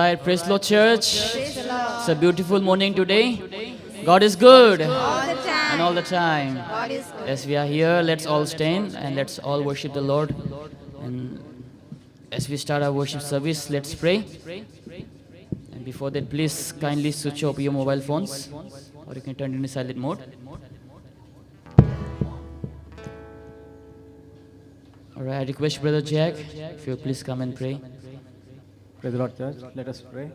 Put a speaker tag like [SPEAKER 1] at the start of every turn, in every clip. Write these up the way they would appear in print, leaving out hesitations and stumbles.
[SPEAKER 1] right, praise Lord Church.
[SPEAKER 2] Praise the Lord.
[SPEAKER 1] It's a beautiful morning today. God is good
[SPEAKER 2] All the time.
[SPEAKER 1] and all the time.
[SPEAKER 2] God is good.
[SPEAKER 1] As we are here, let's all stand and let's all worship the Lord. And as we start our worship service, let's pray. And before that, please kindly switch off your mobile phones, or you can turn it in silent mode. All right, I request Brother Jack, if you please come and pray.
[SPEAKER 3] Praise the Lord, church. Let us pray.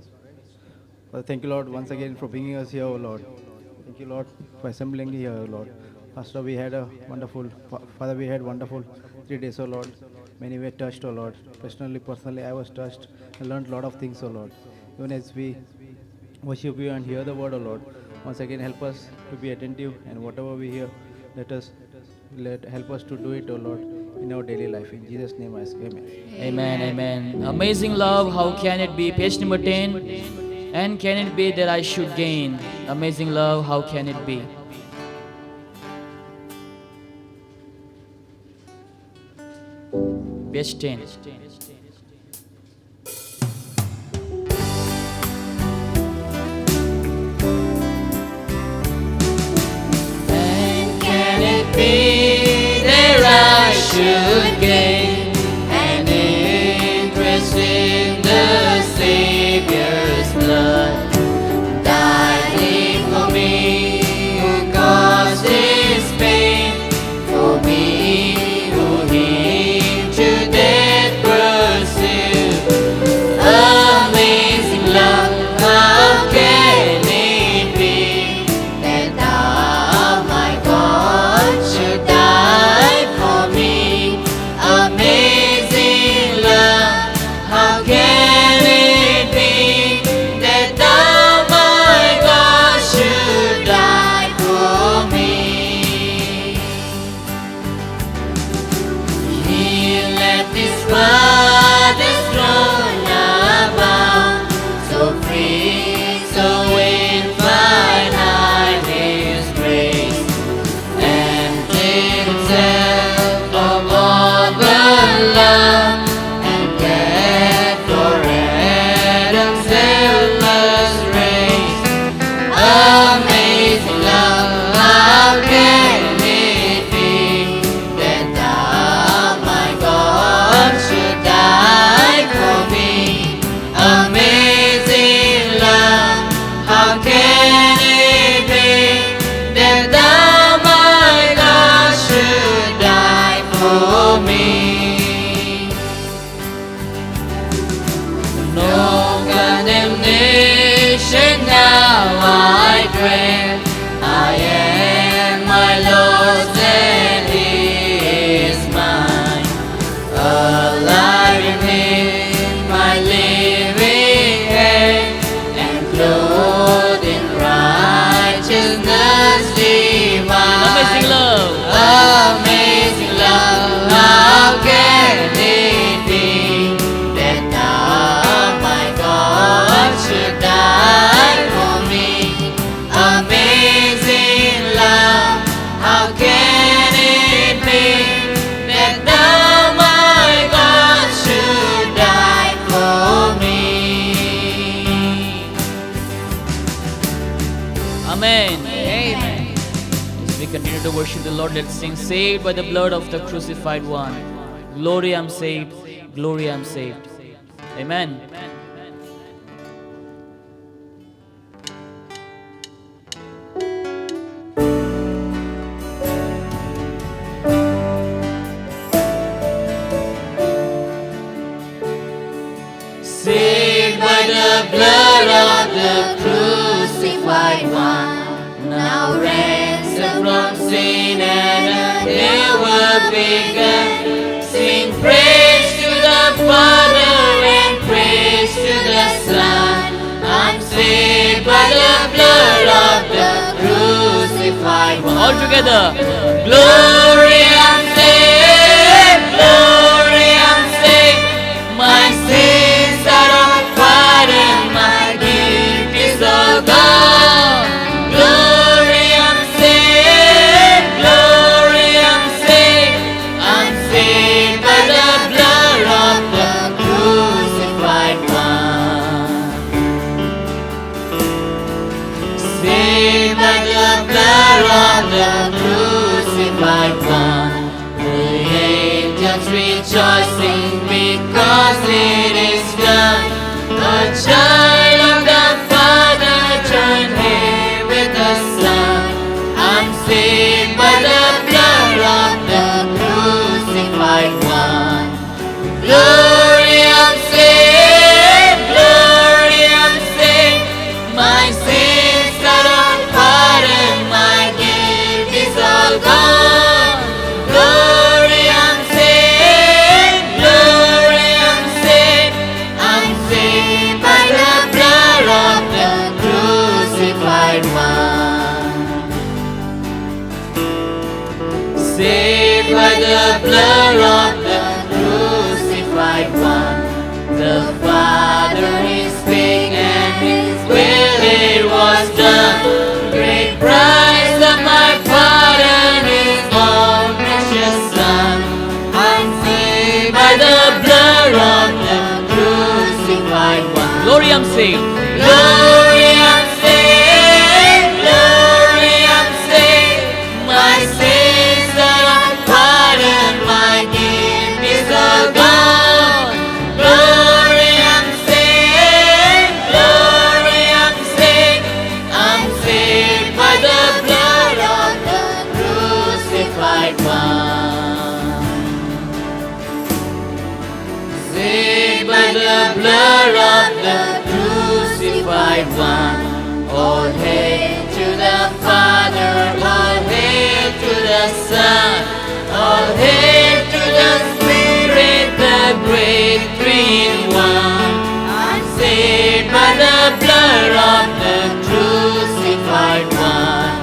[SPEAKER 3] Father, thank you, Lord, once again for bringing us here, O Lord. Thank you, Lord, for assembling here, O Lord. Pastor, we had a wonderful, Father, we had wonderful 3 days, O Lord. Many were touched, O Lord. Personally, I was touched. I learned a lot of things, O Lord. Even as we worship you and hear the word, O Lord, once again help us to be attentive, and whatever we hear, help us to do it, O Lord, in our daily life. In Jesus' name I ask, amen.
[SPEAKER 1] Amen, amen. Amazing love, how can it be? Page number 10. And can it be that I should gain? Amazing love, how can it be? Page 10. And can it be that I should gain an interest in the Savior's blood, dying for me who caused His pain, for me who Him to death pursued. Amazing love, how can it be that Thou, my God, should die for me? Amazing love, how can it be that Thou, my God, should die for me? He left His Father's throne abound, so free, so infinite His grace, and cleared Himself of all the love, and cared for Adam's helpless race. Amazing love, how can it be that Thou, my God, should die for me? Amazing love, how can it be that Thou, my God, should die for me? No condemnation now I dread. I am my Lord's and He is mine. Alive in Him, my living head, and clothed in righteousness divine. Amazing love, amazing love, how can it be that Thou, my God, should die for me? Amazing love, how can it be that Thou, my God, should die for me? Amen. Amen. As we continue to worship the Lord, let's sing, saved by the blood of the crucified one. Glory, I'm saved. Glory, I'm saved. Amen. Saved by the blood of the crucified one, now ransomed from sin and a never begun. Sing praise to the Father and praise to the Son. I'm saved by the blood of the crucified one. All together. Glory, I'm saved. Glory, I'm saved. My sins are pardoned, my guilt is all gone. Glory, I'm saved. Glory, I'm saved. I'm saved by the blood of the crucified one.
[SPEAKER 2] rejoicing because it is done. A child of the Father joined here with the Son. I'm saved by the blood of the crucified one. Glory, I'm saved. Glory, I'm saved. My sins are all pardoned. My guilt is all gone. Glory, I'm saved. Glory, I'm saved. I'm saved by the blood of the crucified one. Saved by the blood of the crucified one. The Father is big and His will it was done. Great price of my pardon is all precious Son. I'm saved by the blood of the crucified one.
[SPEAKER 1] Glory, I'm saved.
[SPEAKER 2] Glory, I'm saved. Glory, I'm saved. My sins are all pardoned. My guilt is all gone. Glory, I'm saved. Glory, I'm saved. I'm saved by the blood of the crucified one. Saved by the blood of the crucified one. All hail to the Father, all hail to the Son, all hail to the Spirit, the great three in one. I'm saved by the blood of the crucified one.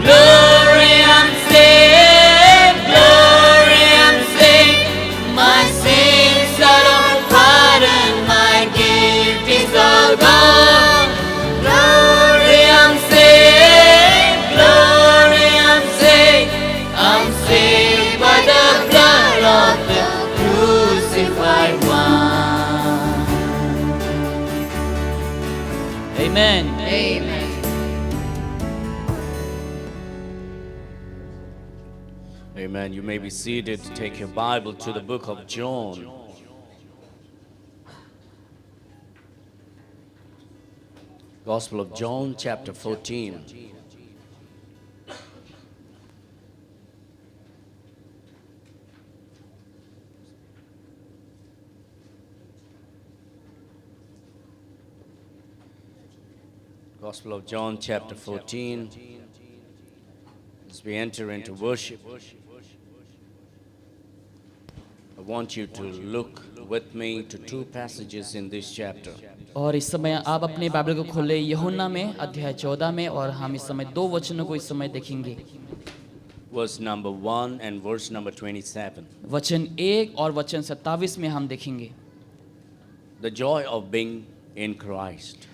[SPEAKER 2] Glory, I'm saved. Glory, I'm saved. My sins are all pardoned. My guilt is all gone. Glory, I'm saved. Glory, I'm saved. I'm saved by the blood of the crucified one.
[SPEAKER 1] Amen.
[SPEAKER 2] Amen.
[SPEAKER 4] Amen. You may be seated. Take your Bible to the book of John. Gospel of John, chapter 14. Gospel of John, chapter 14. As we enter into worship, I want you to look with me to two passages in this chapter.
[SPEAKER 1] और इस समय आप अपने Bible को खोले यूहन्ना में अध्याय 14 में, और हम इस समय दो वचनों को इस समय देखेंगे।
[SPEAKER 4] Verse number 1 and verse number 27.
[SPEAKER 1] वचन 1 और वचन 27 में हम देखेंगे
[SPEAKER 4] The joy of being in Christ.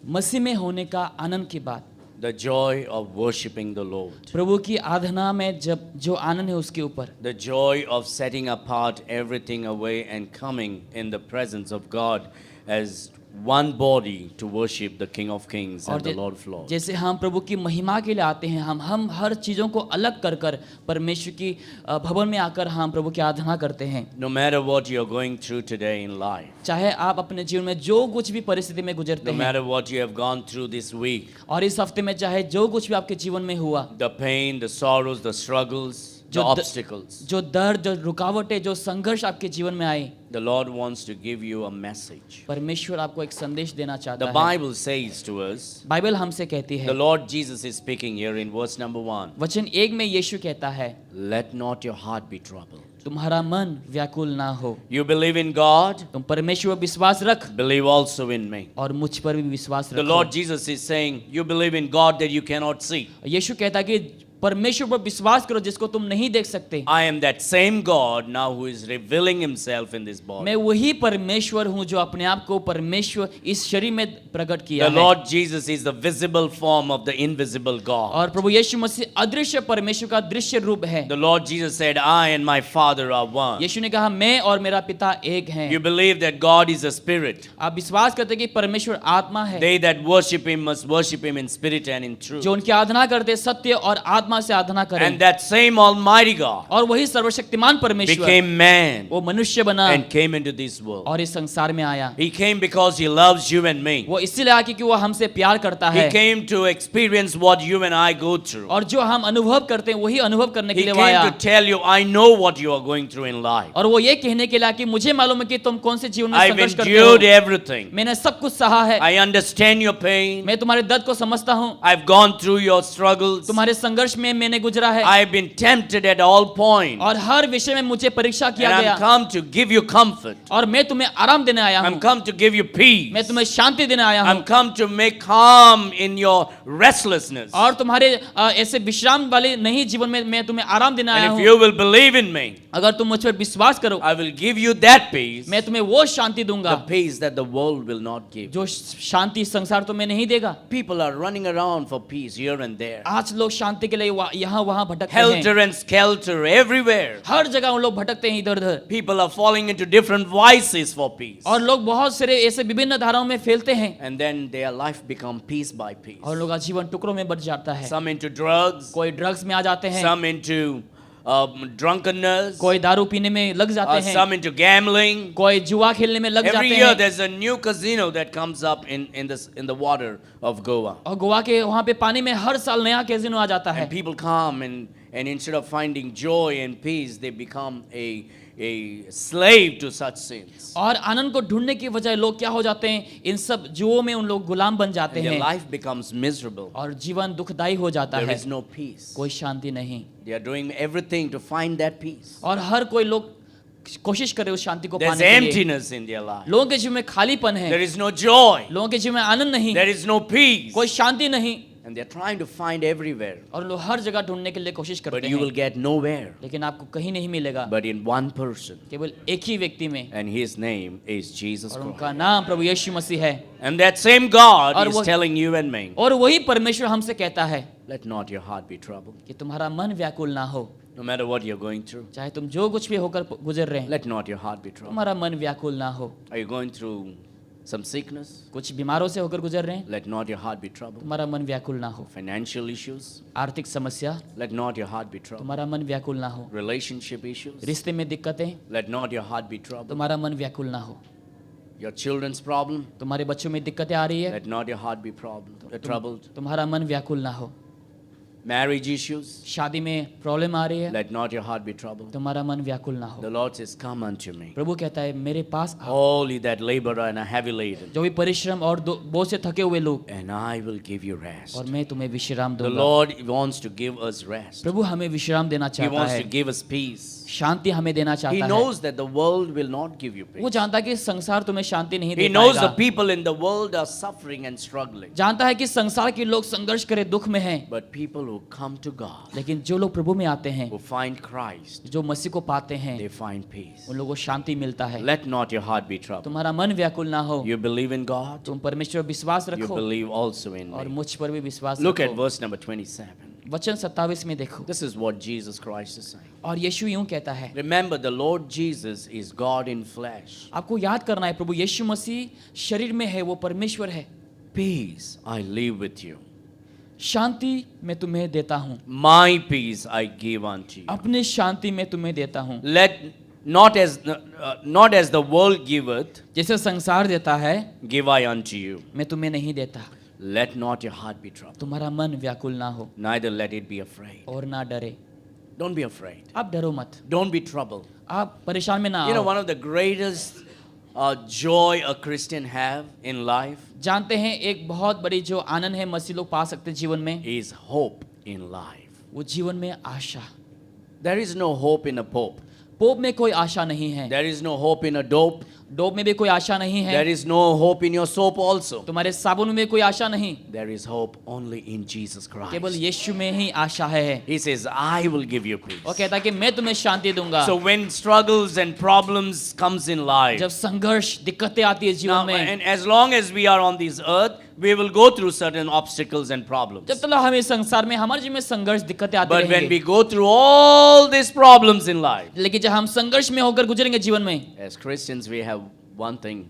[SPEAKER 1] मसीह में होने का आनंद की बात,
[SPEAKER 4] The joy of worshiping the Lord.
[SPEAKER 1] प्रभु की आराधना में जब जो आनंद है उसके ऊपर,
[SPEAKER 4] The joy of setting apart everything away and coming in the presence of God as one body to worship the King of Kings and the Lord of Lords.
[SPEAKER 1] जैसे हम प्रभु की महिमा के लिए आते हैं, हम हर चीज़ों को अलग कर कर परमेश्वर की भवन में आकर हम प्रभु की आराधना करते हैं।
[SPEAKER 4] No matter what you're going through today in life,
[SPEAKER 1] चाहे आप अपने जीवन में जो कुछ भी परिस्थिति में गुजरते
[SPEAKER 4] no
[SPEAKER 1] हैं,
[SPEAKER 4] matter what you have gone through this week,
[SPEAKER 1] और इस हफ्ते में चाहे जो कुछ भी आपके जीवन में हुआ,
[SPEAKER 4] the pain, the sorrows, the struggles, the
[SPEAKER 1] जो
[SPEAKER 4] obstacles,
[SPEAKER 1] जो दर्द, जो रुकावटें, जो संघर्ष आपके जीवन में आए,
[SPEAKER 4] the Lord wants to give you a message.
[SPEAKER 1] परमेश्वर आपको एक संदेश देना चाहता
[SPEAKER 4] The
[SPEAKER 1] है।
[SPEAKER 4] Bible says to us,
[SPEAKER 1] Bible हमसे कहती है,
[SPEAKER 4] the Lord Jesus is speaking here in verse number 1.
[SPEAKER 1] वचन 1 में यीशु कहता है,
[SPEAKER 4] Let not your heart be troubled.
[SPEAKER 1] तुम्हारा मन व्याकुल ना हो,
[SPEAKER 4] You believe in God,
[SPEAKER 1] तुम परमेश्वर पर विश्वास रख
[SPEAKER 4] believe also in me.
[SPEAKER 1] और मुझ पर भी विश्वास
[SPEAKER 4] The Lord
[SPEAKER 1] रखो।
[SPEAKER 4] Jesus is saying, you believe in God that you cannot see.
[SPEAKER 1] यीशु कहता है कि परमेश्वर पर विश्वास करो जिसको तुम नहीं देख सकते।
[SPEAKER 4] I am that same God now who is revealing himself in this body.
[SPEAKER 1] मैं वही परमेश्वर हूँ जो अपने आप को परमेश्वर इस शरीर में प्रकट किया
[SPEAKER 4] The
[SPEAKER 1] है।
[SPEAKER 4] Lord Jesus is the visible form of the invisible God.
[SPEAKER 1] और प्रभु यीशु मसीह अदृश्य परमेश्वर का दृश्य रूप है।
[SPEAKER 4] The Lord Jesus said, I and my Father are one.
[SPEAKER 1] यीशु ने कहा मैं और मेरा पिता एक हैं।
[SPEAKER 4] You believe that God is a spirit.
[SPEAKER 1] आप विश्वास करते हैं कि परमेश्वर आत्मा है।
[SPEAKER 4] They that worship him must worship him in spirit and in truth.
[SPEAKER 1] जो उनकी आराधना करते हैं सत्य और आत्मा से आराधना
[SPEAKER 4] And
[SPEAKER 1] करें।
[SPEAKER 4] that same Almighty God
[SPEAKER 1] और वही सर्वशक्तिमान परमेश्वर
[SPEAKER 4] became man
[SPEAKER 1] वो मनुष्य बना
[SPEAKER 4] and came into this world.
[SPEAKER 1] और इस संसार में आया।
[SPEAKER 4] He came because He loves you and me.
[SPEAKER 1] वो इसलिए आया क्योंकि वो हमसे प्यार करता
[SPEAKER 4] He
[SPEAKER 1] है
[SPEAKER 4] came to experience what you and I go through.
[SPEAKER 1] और जो हम अनुभव करते हैं वही अनुभव करने के
[SPEAKER 4] He
[SPEAKER 1] लिए वो आया।
[SPEAKER 4] came to tell you, I know what you are going through in life.
[SPEAKER 1] और वो ये कहने के लिए कि मुझे मालूम है कि तुम कौन से जीवन में
[SPEAKER 4] I've
[SPEAKER 1] संघर्ष करते
[SPEAKER 4] endured
[SPEAKER 1] हो।
[SPEAKER 4] everything.
[SPEAKER 1] मैंने सब कुछ सहा है।
[SPEAKER 4] I understand your pain.
[SPEAKER 1] मैं तुम्हारे दर्द को समझता हूँ।
[SPEAKER 4] I've gone through your struggles.
[SPEAKER 1] तुम्हारे संघर्ष में मैंने गुजरा है
[SPEAKER 4] I've been tempted at all points.
[SPEAKER 1] और हर विषय में मुझे परीक्षा
[SPEAKER 4] And
[SPEAKER 1] किया
[SPEAKER 4] I'm
[SPEAKER 1] गया
[SPEAKER 4] come to give you comfort.
[SPEAKER 1] और मैं तुम्हें आराम देने आया
[SPEAKER 4] I'm
[SPEAKER 1] हूँ।
[SPEAKER 4] come to give you peace.
[SPEAKER 1] मैं तुम्हें शांति देने आया
[SPEAKER 4] I'm
[SPEAKER 1] हूँ
[SPEAKER 4] come to make calm in your restlessness.
[SPEAKER 1] और तुम्हारे ऐसे विश्राम वाले नहीं जीवन में मैं तुम्हें आराम देने आया
[SPEAKER 4] And if
[SPEAKER 1] हूँ।
[SPEAKER 4] you will believe in me,
[SPEAKER 1] अगर तुम मुझ पर विश्वास करो
[SPEAKER 4] I will give you that peace,
[SPEAKER 1] मैं तुम्हें वो शांति
[SPEAKER 4] the
[SPEAKER 1] दूंगा
[SPEAKER 4] peace that the world will not give.
[SPEAKER 1] जो शांति संसार तुम्हें नहीं देगा।
[SPEAKER 4] People are running around for peace here and there.
[SPEAKER 1] आज लोग शांति के लिए यहाँ वहाँ भटकते
[SPEAKER 4] Helter
[SPEAKER 1] हैं।
[SPEAKER 4] and skelter everywhere.
[SPEAKER 1] हर जगह उन लोग भटकते हैं इधर उधर
[SPEAKER 4] People are falling into different vices for peace.
[SPEAKER 1] और लोग बहुत सारे ऐसे विभिन्न धाराओं में फैलते हैं
[SPEAKER 4] And then their life become piece by piece.
[SPEAKER 1] और लोग का जीवन टुकड़ों में बट जाता है।
[SPEAKER 4] Some into drugs,
[SPEAKER 1] कोई ड्रग्स में आ जाते हैं,
[SPEAKER 4] some into drunkenness,
[SPEAKER 1] कोई दारू पीने में लग जाते हैं,
[SPEAKER 4] some into gambling.
[SPEAKER 1] कोई जुआ खेलने में लग
[SPEAKER 4] Every
[SPEAKER 1] जाते
[SPEAKER 4] year
[SPEAKER 1] हैं।
[SPEAKER 4] there's a new casino that comes up in the water of Goa.
[SPEAKER 1] और गोवा के वहाँ पे पानी में हर साल नया कैसीनो आ जाता है
[SPEAKER 4] And people come and instead of finding joy and peace, they become a slave to such sins.
[SPEAKER 1] और आनंद को ढूंढने की बजाय लोग क्या हो जाते हैं, इन सब जुओं में उन लोग गुलाम बन जाते
[SPEAKER 4] And their
[SPEAKER 1] हैं
[SPEAKER 4] life becomes miserable.
[SPEAKER 1] और जीवन दुखदाई हो जाता
[SPEAKER 4] There
[SPEAKER 1] है,
[SPEAKER 4] is no peace.
[SPEAKER 1] कोई शांति नहीं।
[SPEAKER 4] They are doing everything to find that peace.
[SPEAKER 1] और हर कोई लोग कोशिश करे उस शांति को
[SPEAKER 4] There's
[SPEAKER 1] पाने के लिए।
[SPEAKER 4] emptiness in their life.
[SPEAKER 1] लोगों के जीवन में खालीपन है,
[SPEAKER 4] There is no joy.
[SPEAKER 1] लोगों के जीवन में आनंद नहीं,
[SPEAKER 4] There is no peace.
[SPEAKER 1] कोई शांति नहीं
[SPEAKER 4] And they're trying to find everywhere.
[SPEAKER 1] और लोग हर जगह ढूंढने के लिए कोशिश
[SPEAKER 4] But
[SPEAKER 1] करते
[SPEAKER 4] you will
[SPEAKER 1] हैं
[SPEAKER 4] get nowhere.
[SPEAKER 1] लेकिन आपको कहीं नहीं मिलेगा,
[SPEAKER 4] But in one person.
[SPEAKER 1] केवल एक ही व्यक्ति में
[SPEAKER 4] And his name is Jesus
[SPEAKER 1] और
[SPEAKER 4] Christ.
[SPEAKER 1] उनका नाम प्रभु यीशु मसीह है।
[SPEAKER 4] And that same God
[SPEAKER 1] और
[SPEAKER 4] is
[SPEAKER 1] वो-
[SPEAKER 4] telling you and me,
[SPEAKER 1] और वही परमेश्वर हमसे कहता है
[SPEAKER 4] let not your heart be troubled.
[SPEAKER 1] कि तुम्हारा मन व्याकुल ना हो,
[SPEAKER 4] No matter what you're going through,
[SPEAKER 1] चाहे तुम जो कुछ भी होकर गुजर रहे हैं
[SPEAKER 4] let not your heart be troubled.
[SPEAKER 1] तुम्हारा मन व्याकुल ना हो।
[SPEAKER 4] Are you going through some sickness?
[SPEAKER 1] कुछ बीमारों से होकर गुजर रहे हैं,
[SPEAKER 4] Let not your heart be troubled.
[SPEAKER 1] तुम्हारा मन व्याकुल ना हो।
[SPEAKER 4] Financial issues?
[SPEAKER 1] आर्थिक समस्या,
[SPEAKER 4] Let not your heart be troubled.
[SPEAKER 1] तुम्हारा मन व्याकुल ना हो।
[SPEAKER 4] Relationship issues?
[SPEAKER 1] रिश्ते में दिक्कतें,
[SPEAKER 4] Let not your heart be troubled.
[SPEAKER 1] तुम्हारा मन व्याकुल ना हो।
[SPEAKER 4] Your children's problem?
[SPEAKER 1] तुम्हारे बच्चों में दिक्कतें आ रही है,
[SPEAKER 4] Let not your heart be troubled.
[SPEAKER 1] तुम्हारा मन व्याकुल ना हो।
[SPEAKER 4] Marriage issues?
[SPEAKER 1] शादी में प्रॉब्लम आ रही है,
[SPEAKER 4] Let not your heart be troubled.
[SPEAKER 1] तुम्हारा मन व्याकुल ना हो।
[SPEAKER 4] The Lord says, come unto me.
[SPEAKER 1] प्रभु कहता है मेरे पास आओ,
[SPEAKER 4] All ye that labor and are heavy laden,
[SPEAKER 1] जो भी परिश्रम और बोझ से थके हुए लोग,
[SPEAKER 4] and I will give you rest.
[SPEAKER 1] और मैं तुम्हें विश्राम
[SPEAKER 4] The
[SPEAKER 1] दूंगा।
[SPEAKER 4] Lord wants to give us rest.
[SPEAKER 1] प्रभु हमें विश्राम देना
[SPEAKER 4] He
[SPEAKER 1] चाहता
[SPEAKER 4] wants
[SPEAKER 1] है,
[SPEAKER 4] to give us peace.
[SPEAKER 1] शांति हमें देना
[SPEAKER 4] He
[SPEAKER 1] चाहता है।
[SPEAKER 4] knows that the world will not give you
[SPEAKER 1] वो
[SPEAKER 4] peace.
[SPEAKER 1] जानता है कि संसार तुम्हें शांति नहीं दे
[SPEAKER 4] He knows the
[SPEAKER 1] पाएगा,
[SPEAKER 4] people in the world are suffering and struggling.
[SPEAKER 1] जानता है कि संसार के लोग संघर्ष करे दुख में हैं,
[SPEAKER 4] But people who come to God,
[SPEAKER 1] लेकिन जो लोग प्रभु में आते हैं,
[SPEAKER 4] who find Christ,
[SPEAKER 1] जो मसीह को पाते हैं,
[SPEAKER 4] they find peace.
[SPEAKER 1] उन लोगों को शांति मिलता है।
[SPEAKER 4] Let not your heart be troubled.
[SPEAKER 1] तुम्हारा मन व्याकुल ना हो,
[SPEAKER 4] You believe in God,
[SPEAKER 1] तुम परमेश्वर पर विश्वास
[SPEAKER 4] you
[SPEAKER 1] रखो
[SPEAKER 4] believe also in
[SPEAKER 1] और
[SPEAKER 4] me.
[SPEAKER 1] मुझ पर भी विश्वास
[SPEAKER 4] Look at
[SPEAKER 1] रखो।
[SPEAKER 4] verse number 27.
[SPEAKER 1] वचन 27 में देखो,
[SPEAKER 4] This is what Jesus Christ is saying.
[SPEAKER 1] और यीशु यूं कहता है,
[SPEAKER 4] Remember, the Lord Jesus is God in flesh.
[SPEAKER 1] आपको याद करना है प्रभु यीशु मसीह शरीर में है, वो परमेश्वर है।
[SPEAKER 4] Peace I leave with you.
[SPEAKER 1] शांति मैं तुम्हें देता हूँ,
[SPEAKER 4] My peace I give unto you.
[SPEAKER 1] अपनी शांति मैं तुम्हें देता हूँ।
[SPEAKER 4] Let not as the world giveth,
[SPEAKER 1] जैसे संसार देता है
[SPEAKER 4] give I unto you.
[SPEAKER 1] मैं तुम्हें नहीं देता।
[SPEAKER 4] Let not your heart be troubled,
[SPEAKER 1] तुम्हारा मन व्याकुल ना हो
[SPEAKER 4] neither let it be afraid.
[SPEAKER 1] और ना डरे।
[SPEAKER 4] Don't be afraid.
[SPEAKER 1] आप डरो मत,
[SPEAKER 4] Don't be troubled.
[SPEAKER 1] आप परेशान में ना
[SPEAKER 4] You know,
[SPEAKER 1] आओ।
[SPEAKER 4] one of the greatest joy a Christian have in life
[SPEAKER 1] जानते हैं एक बहुत बड़ी जो आनंद है मसीह लोग पा सकते हैं जीवन में,
[SPEAKER 4] is hope in life.
[SPEAKER 1] वो जीवन में आशा।
[SPEAKER 4] There is no hope in a pope.
[SPEAKER 1] Pope में कोई आशा नहीं है,
[SPEAKER 4] There is no hope in a dope.
[SPEAKER 1] Dope में भी कोई आशा नहीं है,
[SPEAKER 4] There is no hope in your soap also.
[SPEAKER 1] तुम्हारे साबुन में कोई आशा नहीं,
[SPEAKER 4] There is hope only in Jesus
[SPEAKER 1] केवल
[SPEAKER 4] Christ.
[SPEAKER 1] यीशु में ही आशा है।
[SPEAKER 4] He says, I will give you peace.
[SPEAKER 1] वो कहता है कि मैं तुम्हें शांति दूंगा।
[SPEAKER 4] So when struggles and problems comes in life,
[SPEAKER 1] जब संघर्ष दिक्कतें आती है
[SPEAKER 4] now,
[SPEAKER 1] जीवन में,
[SPEAKER 4] and as long as we are on this earth, we will go through certain obstacles and problems.
[SPEAKER 1] जब तक हमें संसार में हमारे जीवन में संघर्ष दिक्कतें आती
[SPEAKER 4] But when we
[SPEAKER 1] रहेंगी,
[SPEAKER 4] go through all these problems in life,
[SPEAKER 1] लेकिन जब हम संघर्ष में होकर गुजरेंगे जीवन में,
[SPEAKER 4] as Christians, we have one thing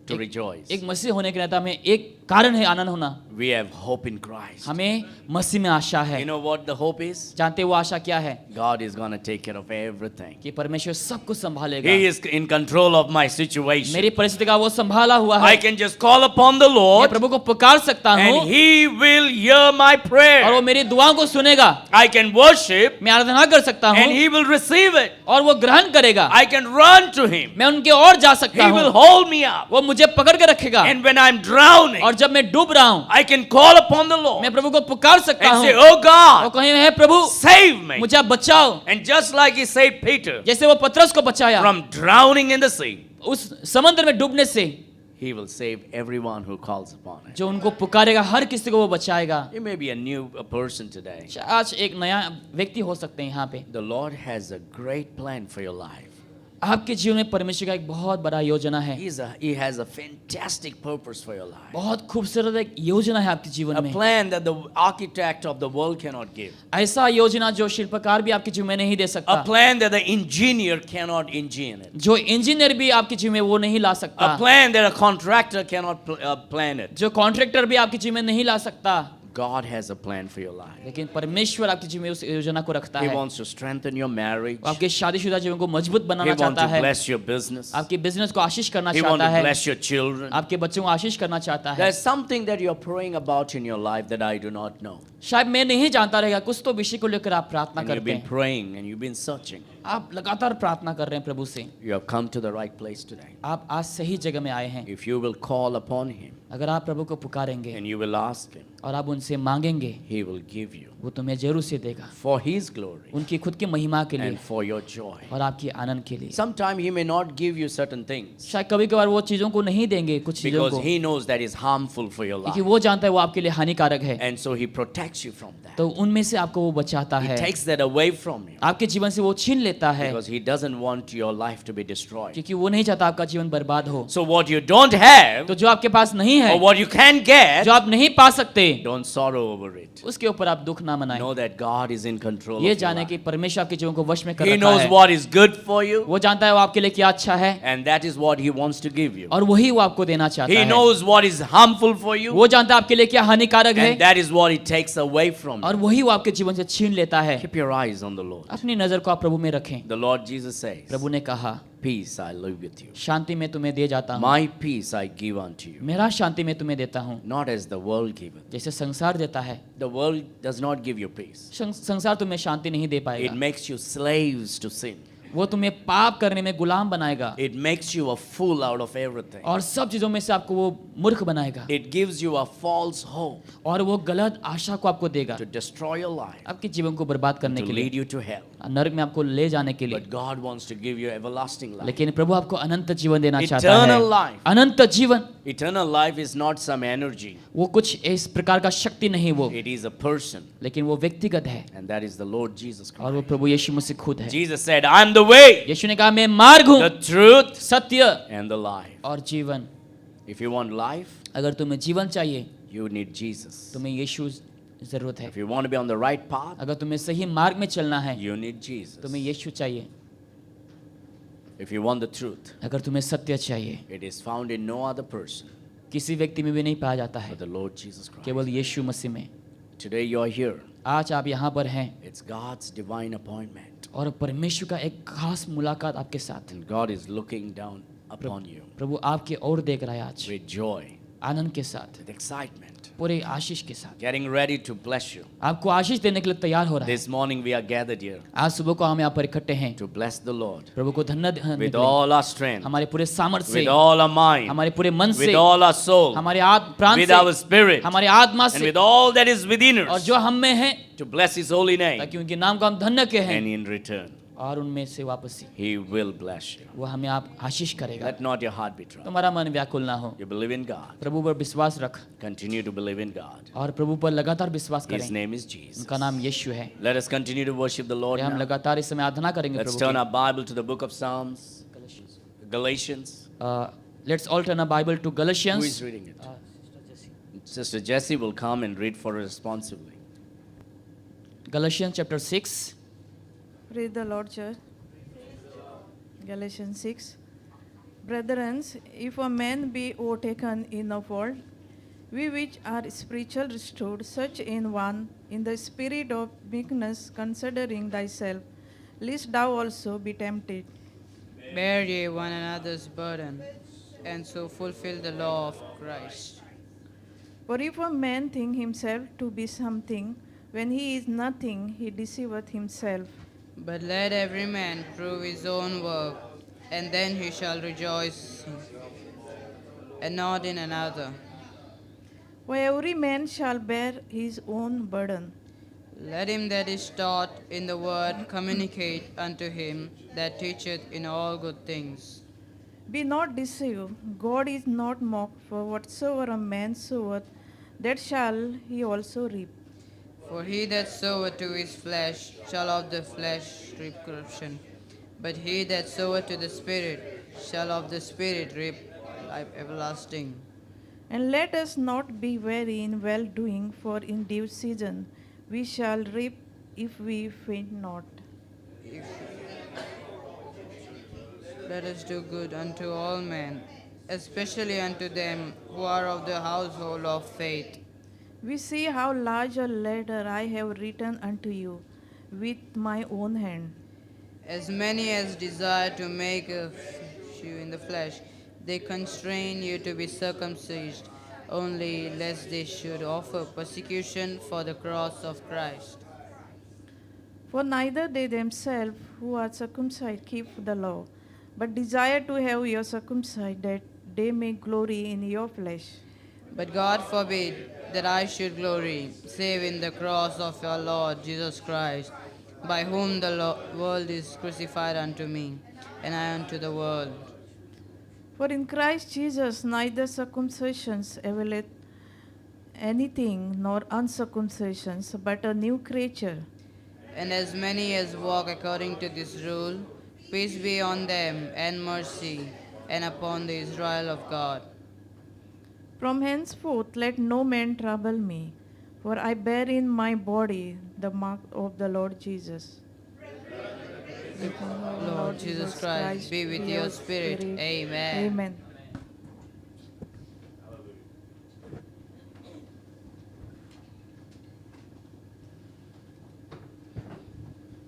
[SPEAKER 4] to rejoice.
[SPEAKER 1] एक मसीह होने के नाते हमें एक कारण है आनंद होना।
[SPEAKER 4] We have hope in Christ.
[SPEAKER 1] हमें मसीह में आशा है।
[SPEAKER 4] You know what the hope is?
[SPEAKER 1] जानते वो आशा क्या है?
[SPEAKER 4] God is going to take care of everything.
[SPEAKER 1] कि परमेश्वर सब कुछ संभालेगा।
[SPEAKER 4] He is in control of my situation.
[SPEAKER 1] मेरी परिस्थिति का वो संभाला हुआ है।
[SPEAKER 4] I can just call upon the
[SPEAKER 1] मैं
[SPEAKER 4] Lord
[SPEAKER 1] प्रभु को पुकार सकता हूँ
[SPEAKER 4] and He will hear my
[SPEAKER 1] और वो
[SPEAKER 4] prayer.
[SPEAKER 1] मेरी दुआओं को सुनेगा।
[SPEAKER 4] I can worship
[SPEAKER 1] मैं आराधना कर सकता
[SPEAKER 4] and
[SPEAKER 1] हूँ
[SPEAKER 4] He will receive it.
[SPEAKER 1] और वो ग्रहण करेगा।
[SPEAKER 4] I can run to Him.
[SPEAKER 1] मैं उनके ओर जा सकता
[SPEAKER 4] He will
[SPEAKER 1] हूँ,
[SPEAKER 4] hold me up.
[SPEAKER 1] वो मुझे पकड़ के रखेगा।
[SPEAKER 4] And when I'm drowning,
[SPEAKER 1] और जब मैं डूब रहा हूँ,
[SPEAKER 4] I can call upon the Lord
[SPEAKER 1] मैं प्रभु को पुकार सकता
[SPEAKER 4] and
[SPEAKER 1] हूँ
[SPEAKER 4] say, Oh
[SPEAKER 1] और
[SPEAKER 4] God,
[SPEAKER 1] कहीं है प्रभु
[SPEAKER 4] save me.
[SPEAKER 1] मुझे आप बचाओ।
[SPEAKER 4] And just like He saved Peter
[SPEAKER 1] जैसे वो पतरस को बचाया
[SPEAKER 4] from drowning in the sea,
[SPEAKER 1] उस समुद्र में डूबने से,
[SPEAKER 4] He will save everyone who calls upon Him.
[SPEAKER 1] जो उनको पुकारेगा हर किसी को वो बचाएगा।
[SPEAKER 4] You may be a new person today.
[SPEAKER 1] आज एक नया व्यक्ति हो सकते हैं यहाँ पे।
[SPEAKER 4] The Lord has a great plan for your life.
[SPEAKER 1] आपके जीवन में परमेश्वर का एक बहुत बड़ा योजना है।
[SPEAKER 4] He has a fantastic purpose for your life.
[SPEAKER 1] बहुत खूबसूरत एक योजना है आपके
[SPEAKER 4] A
[SPEAKER 1] जीवन में।
[SPEAKER 4] plan that the architect of the world cannot give.
[SPEAKER 1] ऐसा योजना जो शिल्पकार भी आपके जीवन में नहीं दे
[SPEAKER 4] A
[SPEAKER 1] सकता,
[SPEAKER 4] plan that the engineer cannot engineer it.
[SPEAKER 1] जो इंजीनियर भी आपके जीवन में वो नहीं ला
[SPEAKER 4] A
[SPEAKER 1] सकता,
[SPEAKER 4] plan that a contractor cannot plan it.
[SPEAKER 1] जो कॉन्ट्रैक्टर भी आपके जीवन में नहीं ला सकता।
[SPEAKER 4] God has a plan for your life.
[SPEAKER 1] लेकिन परमेश्वर आपके जीवन में उस योजना को रखता
[SPEAKER 4] He
[SPEAKER 1] है।
[SPEAKER 4] wants to strengthen your marriage.
[SPEAKER 1] वो आपके शादीशुदा जीवन को मजबूत
[SPEAKER 4] He
[SPEAKER 1] बनाना
[SPEAKER 4] wants
[SPEAKER 1] चाहता
[SPEAKER 4] to
[SPEAKER 1] है,
[SPEAKER 4] bless your business.
[SPEAKER 1] आपके बिजनेस को आशीष करना
[SPEAKER 4] He wants
[SPEAKER 1] चाहता
[SPEAKER 4] to
[SPEAKER 1] है,
[SPEAKER 4] bless your children.
[SPEAKER 1] आपके बच्चों को आशीष करना चाहता है।
[SPEAKER 4] There's something that you're praying about in your life that I do not know.
[SPEAKER 1] शायद मैं नहीं जानता रहेगा, कुछ तो विषय को लेकर आप प्रार्थना
[SPEAKER 4] And you've
[SPEAKER 1] करते
[SPEAKER 4] been
[SPEAKER 1] हैं,
[SPEAKER 4] praying and you've been searching.
[SPEAKER 1] आप लगातार प्रार्थना कर रहे हैं प्रभु से।
[SPEAKER 4] You have come to the right place today.
[SPEAKER 1] आप आज सही जगह में आए हैं।
[SPEAKER 4] If you will call upon Him
[SPEAKER 1] अगर आप प्रभु को पुकारेंगे
[SPEAKER 4] and you will ask Him,
[SPEAKER 1] और आप उनसे मांगेंगे,
[SPEAKER 4] He will give you
[SPEAKER 1] वो तुम्हें जरूर से देगा,
[SPEAKER 4] for His glory
[SPEAKER 1] उनकी खुद की महिमा के लिए
[SPEAKER 4] and for your joy.
[SPEAKER 1] और आपकी आनंद के लिए।
[SPEAKER 4] Sometimes He may not give you certain things
[SPEAKER 1] शायद कभी कभार वो चीजों को नहीं देंगे, कुछ चीजों
[SPEAKER 4] because
[SPEAKER 1] को,
[SPEAKER 4] He knows that is harmful for your
[SPEAKER 1] क्योंकि
[SPEAKER 4] life.
[SPEAKER 1] वो जानता है वो आपके लिए हानिकारक है,
[SPEAKER 4] And so He protects you from that.
[SPEAKER 1] तो उनमें से आपको वो बचाता
[SPEAKER 4] He
[SPEAKER 1] है,
[SPEAKER 4] takes that away from you
[SPEAKER 1] आपके जीवन से वो छीन लेता है,
[SPEAKER 4] because He doesn't want your life to be destroyed.
[SPEAKER 1] क्योंकि वो नहीं चाहता आपका जीवन बर्बाद हो।
[SPEAKER 4] So what you don't have
[SPEAKER 1] तो जो आपके पास नहीं है,
[SPEAKER 4] or what you can get,
[SPEAKER 1] जो आप नहीं पा सकते,
[SPEAKER 4] don't sorrow over it.
[SPEAKER 1] उसके ऊपर आप दुख ना मनाएं।
[SPEAKER 4] Know that God is in control
[SPEAKER 1] ये
[SPEAKER 4] of your
[SPEAKER 1] जाने
[SPEAKER 4] life.
[SPEAKER 1] कि परमेश्वर आपके जीवन को वश में कर
[SPEAKER 4] He
[SPEAKER 1] रखा
[SPEAKER 4] knows
[SPEAKER 1] है,
[SPEAKER 4] what is good for you
[SPEAKER 1] वो जानता है वो आपके लिए क्या अच्छा है
[SPEAKER 4] and that is what He wants to give you.
[SPEAKER 1] और वही वो आपको देना चाहता
[SPEAKER 4] He
[SPEAKER 1] है।
[SPEAKER 4] knows what is harmful for you
[SPEAKER 1] वो जानता है आपके लिए क्या हानिकारक है
[SPEAKER 4] and that is what He takes away from
[SPEAKER 1] और
[SPEAKER 4] you.
[SPEAKER 1] वही वो आपके जीवन से छीन लेता है।
[SPEAKER 4] Keep your eyes on the Lord.
[SPEAKER 1] अपनी नजर को आप प्रभु में रखें।
[SPEAKER 4] The Lord Jesus says,
[SPEAKER 1] प्रभु ने कहा,
[SPEAKER 4] Peace I live with you.
[SPEAKER 1] शांति में तुम्हें दे जाता हूँ,
[SPEAKER 4] My peace I give unto you.
[SPEAKER 1] मेरा शांति में तुम्हें देता हूँ,
[SPEAKER 4] Not as the world giveth.
[SPEAKER 1] जैसे संसार देता है।
[SPEAKER 4] The world does not give you peace.
[SPEAKER 1] संसार तुम्हें शांति नहीं दे
[SPEAKER 4] It
[SPEAKER 1] पाएगा,
[SPEAKER 4] makes you slaves to sin.
[SPEAKER 1] वो तुम्हें पाप करने में गुलाम बनाएगा
[SPEAKER 4] It makes you a fool out of everything.
[SPEAKER 1] और सब चीजों में से आपको वो मूर्ख बनाएगा
[SPEAKER 4] It gives you a false hope
[SPEAKER 1] और वो गलत आशा को आपको देगा
[SPEAKER 4] to destroy your life,
[SPEAKER 1] आपके जीवन को बर्बाद करने
[SPEAKER 4] to
[SPEAKER 1] के
[SPEAKER 4] lead
[SPEAKER 1] लिए,
[SPEAKER 4] you to hell.
[SPEAKER 1] नरक में आपको ले जाने के लिए।
[SPEAKER 4] But God wants to give you everlasting life.
[SPEAKER 1] लेकिन प्रभु आपको अनंत जीवन देना चाहता
[SPEAKER 4] Eternal
[SPEAKER 1] है।
[SPEAKER 4] life.
[SPEAKER 1] अनंत जीवन
[SPEAKER 4] Eternal life is not some energy.
[SPEAKER 1] वो कुछ इस प्रकार का शक्ति नहीं वो,
[SPEAKER 4] It is a person,
[SPEAKER 1] लेकिन वो व्यक्तिगत है
[SPEAKER 4] and that is the Lord Jesus
[SPEAKER 1] और वो
[SPEAKER 4] Christ.
[SPEAKER 1] प्रभु यीशु मसीह खुद है।
[SPEAKER 4] Jesus said, I am the way,
[SPEAKER 1] यीशु ने कहा मैं मार्ग हूँ,
[SPEAKER 4] the truth,
[SPEAKER 1] सत्य
[SPEAKER 4] and the life.
[SPEAKER 1] और जीवन।
[SPEAKER 4] If you want life,
[SPEAKER 1] अगर तुम्हें जीवन चाहिए,
[SPEAKER 4] you need Jesus.
[SPEAKER 1] तुम्हें यीशु जरूरत है।
[SPEAKER 4] If you want to be on the right path,
[SPEAKER 1] अगर तुम्हें सही मार्ग में चलना है,
[SPEAKER 4] you need Jesus.
[SPEAKER 1] तुम्हें यीशु चाहिए।
[SPEAKER 4] If you want the truth,
[SPEAKER 1] अगर तुम्हें सत्य चाहिए,
[SPEAKER 4] it is found in no other person
[SPEAKER 1] किसी व्यक्ति में भी नहीं पाया जाता है,
[SPEAKER 4] but the Lord Jesus Christ.
[SPEAKER 1] केवल यीशु मसीह में।
[SPEAKER 4] Today you are here.
[SPEAKER 1] आज आप यहाँ पर हैं
[SPEAKER 4] It's God's divine appointment.
[SPEAKER 1] और परमेश्वर का एक खास मुलाकात आपके साथ।
[SPEAKER 4] And God is looking down upon you
[SPEAKER 1] प्रभु आपकी ओर देख रहा है आज,
[SPEAKER 4] with joy,
[SPEAKER 1] आनंद के साथ,
[SPEAKER 4] with excitement,
[SPEAKER 1] पूरे आशीष के साथ,
[SPEAKER 4] getting ready to bless you.
[SPEAKER 1] आपको आशीष देने के लिए तैयार हो रहा है।
[SPEAKER 4] This morning we are gathered here
[SPEAKER 1] आज सुबह को हम यहाँ पर इकट्ठे हैं,
[SPEAKER 4] to bless the Lord
[SPEAKER 1] प्रभु को धन्यवाद देने
[SPEAKER 4] with
[SPEAKER 1] के लिए,
[SPEAKER 4] all our strength,
[SPEAKER 1] हमारे पूरे सामर्थ्य से,
[SPEAKER 4] with all our mind,
[SPEAKER 1] हमारे पूरे मन से,
[SPEAKER 4] with all our soul,
[SPEAKER 1] हमारे प्राण
[SPEAKER 4] with our
[SPEAKER 1] से,
[SPEAKER 4] spirit,
[SPEAKER 1] हमारे आत्मा
[SPEAKER 4] and
[SPEAKER 1] से,
[SPEAKER 4] with all that is within
[SPEAKER 1] और
[SPEAKER 4] us
[SPEAKER 1] जो हम में है,
[SPEAKER 4] to bless His holy name.
[SPEAKER 1] ताकि उनके नाम को हम धन्य के हैं
[SPEAKER 4] And in return,
[SPEAKER 1] और उनमें से वापसी
[SPEAKER 4] He will bless you.
[SPEAKER 1] वो हमें आप आशीष करेगा।
[SPEAKER 4] Let not your heart be troubled.
[SPEAKER 1] तुम्हारा मन व्याकुल ना हो,
[SPEAKER 4] You believe in God.
[SPEAKER 1] प्रभु पर विश्वास रख
[SPEAKER 4] Continue to believe in God.
[SPEAKER 1] और प्रभु पर लगातार विश्वास
[SPEAKER 4] His
[SPEAKER 1] करें।
[SPEAKER 4] name is Jesus.
[SPEAKER 1] उनका नाम यीशु है।
[SPEAKER 4] Let us continue to worship the Lord
[SPEAKER 1] हम
[SPEAKER 4] now.
[SPEAKER 1] लगातार इस समय आराधना करेंगे
[SPEAKER 4] Let's
[SPEAKER 1] प्रभु
[SPEAKER 4] turn
[SPEAKER 1] की।
[SPEAKER 4] our Bible to the book of Psalms, Galatians.
[SPEAKER 1] Let's all turn our Bible to
[SPEAKER 4] Who is
[SPEAKER 1] Galatians.
[SPEAKER 4] reading it? Sister Jessie will come and read for us responsibly.
[SPEAKER 1] Galatians chapter 6.
[SPEAKER 5] Praise the Lord, church. Galatians 6. Brethren, if a man be overtaken in a fault, We which are spiritual restored, such in one, in the spirit of meekness, considering thyself, lest thou also be tempted.
[SPEAKER 6] Bear ye one another's burden, and so fulfill the law of Christ.
[SPEAKER 5] For if a man think himself to be something, when he is nothing, he deceiveth himself.
[SPEAKER 6] But let every man prove his own work, and then he shall rejoice, and not in another.
[SPEAKER 5] For every man shall bear his own burden.
[SPEAKER 6] Let him that is taught in the word communicate unto him that teacheth in all good things.
[SPEAKER 5] Be not deceived, God is not mocked, for whatsoever a man soweth, that shall he also reap.
[SPEAKER 6] For he that soweth to his flesh shall of the flesh reap corruption, but he that soweth to the Spirit shall of the Spirit reap life everlasting.
[SPEAKER 5] And let us not be weary in well doing, for in due season we shall reap if we faint not.
[SPEAKER 6] Let us do good unto all men, especially unto them who are of the household of faith.
[SPEAKER 5] We see how large a letter I have written unto you with my own hand.
[SPEAKER 6] As many as desire to make of you in the flesh, they constrain you to be circumcised, only lest they should offer persecution for the cross of Christ.
[SPEAKER 5] For neither they themselves who are circumcised keep the law, but desire to have your circumcised, that they may glory in your flesh.
[SPEAKER 6] But God forbid that I should glory, save in the cross of our Lord Jesus Christ, by whom the world is crucified unto me, and I unto the world.
[SPEAKER 5] For in Christ Jesus neither circumcision availeth anything, nor uncircumcision, but a new creature.
[SPEAKER 6] And as many as walk according to this rule, peace be on them, and mercy, and upon the Israel of God.
[SPEAKER 5] From henceforth let no man trouble me, for I bear in my body the mark of the Lord Jesus.
[SPEAKER 6] Lord Jesus Christ, be with your spirit. Amen.
[SPEAKER 5] Amen.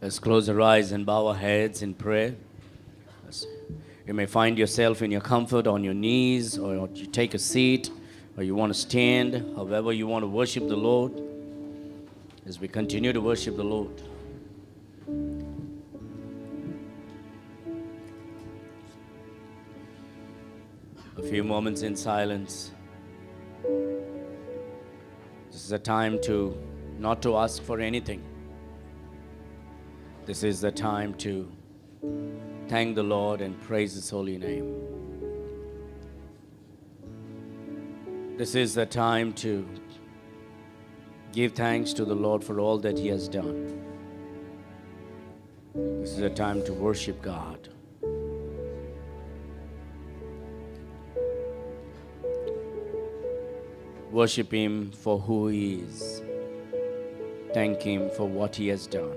[SPEAKER 4] Let's close our eyes and bow our heads in prayer. You may find yourself in your comfort on your knees, or you take a seat, or you want to stand, however you want to worship the Lord, as we continue to worship the Lord. A few moments in silence. This is a time to not to ask for anything. This is the time to thank the Lord and praise His holy name. This is the time to give thanks to the Lord for all that He has done. This is a time to worship God. Worship Him for who He is. Thank Him for what He has done.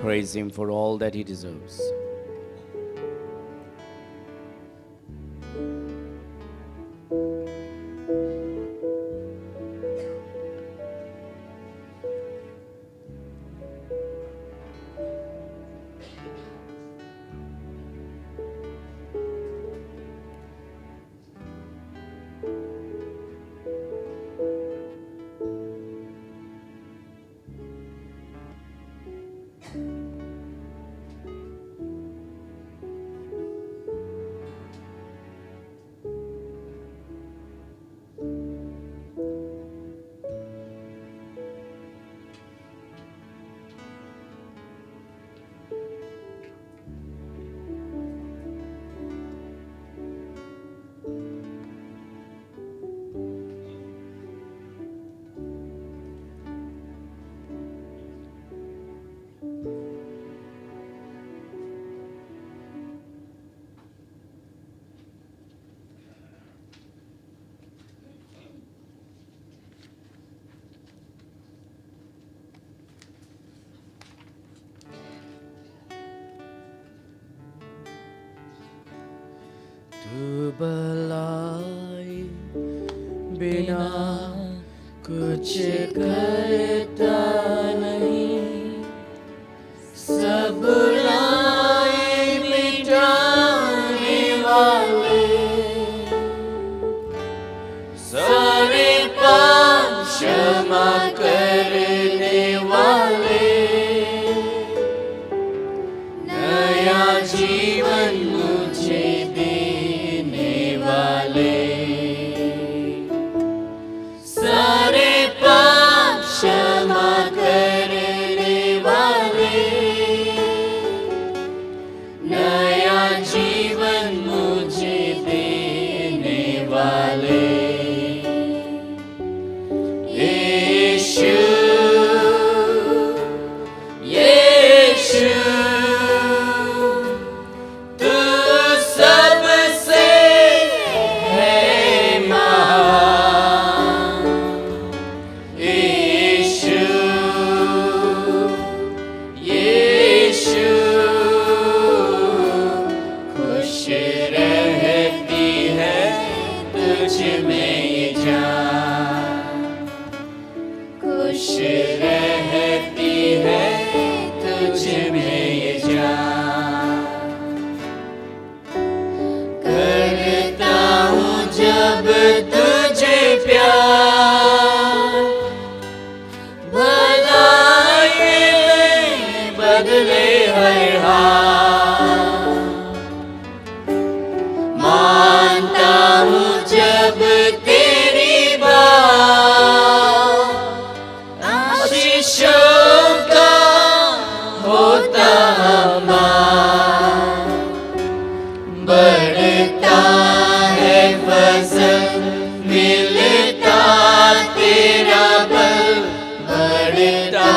[SPEAKER 4] Praise Him for all that He deserves.
[SPEAKER 2] कुछ करता नहीं, सब बुराई मिटाने वाले, सारे पाप क्षमा करने वाले, नया जीवन मुझे देने वाले, सारे पाप क्षमा करने वाले, नया जीवन मुझे देने वाले। यीशु, यीशु, तू सबसे है महान। यीशु, यीशु, खुश रहती है तुझ में ये जान, खुश रहती है तुझ में ये जान। करता हूँ जब तुझे प्यार, भलाई में बदले हर हाल, मानता हूँ जब तेरी बात, आशीषों का होता मान, बढ़ता है फसल मिलता तेरा बल, बढ़ता